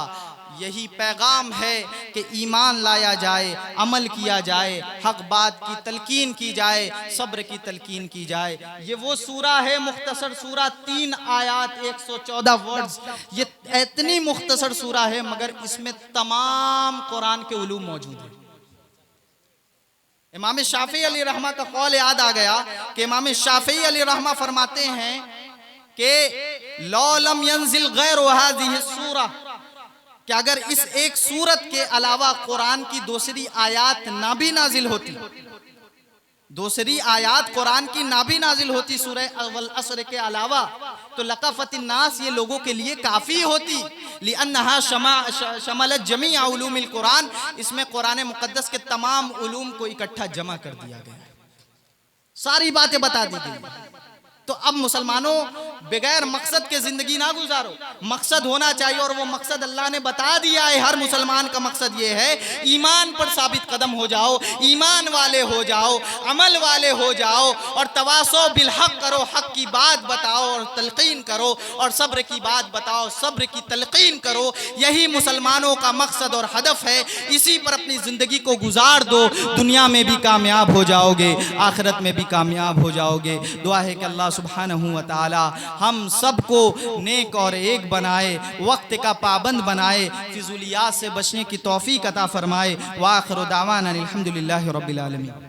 यही पैगाम है कि ईमान लाया जाए, अमल किया जाए, हक बात की तलकीन की जाए, सब्र की तलकीन की जाए। ये वो सूरा है, मुख्तसर सूरा, 3 आयात 114 वर्ड्स। ये इतनी मुख्तसर सूरा है मगर इसमें तमाम कुरान के उलूम मौजूद है। इमाम शाफी अली रहमा का कौल याद आ गया कि इमाम शाफी अली रहमा फरमाते हैं कि लौ लम यंजिल गैर हाज़िहि सूरा, कि अगर इस एक सूरत के अलावा कुरान की दूसरी आयात ना भी नाजिल होती, दूसरी आयात कुरान की ना भी नाजिल होती सूरह वल असर के अलावा, तो लक़फ़तिन नास ये लोगों के लिए काफ़ी होती। लिअन्नहा शमलत जमीअ उलूमिल कुरान, इसमें कुरान मुक़द्दस के तमाम उलूम को इकट्ठा जमा कर दिया गया, सारी बातें बता दी गई। तो अब मुसलमानों बगैर मकसद के जिंदगी ना गुजारो, मकसद होना चाहिए और वो मकसद अल्लाह ने बता दिया है। हर मुसलमान का मकसद ये है, ईमान पर साबित कदम हो जाओ, ईमान वाले हो जाओ, अमल वाले हो जाओ और तवासो बिल हक करो, हक की बात बताओ और तलकीन करो, और सब्र की बात बताओ, सब्र की तलकीन करो। यही मुसलमानों का मकसद और हदफ है। इसी पर अपनी ज़िंदगी को गुजार दो, दुनिया में भी कामयाब हो जाओगे, आखिरत में भी कामयाब हो जाओगे। दुआ है कि अल्लाह सुब्हानहू व तआला हम सबको नेक और एक बनाए, वक्त का पाबंद बनाए, फिजूलियात से बचने की तौफीक अता फरमाए। व आखिरु दावाना अनिल हम्दुलिल्लाहि रब्बिल आलमीन।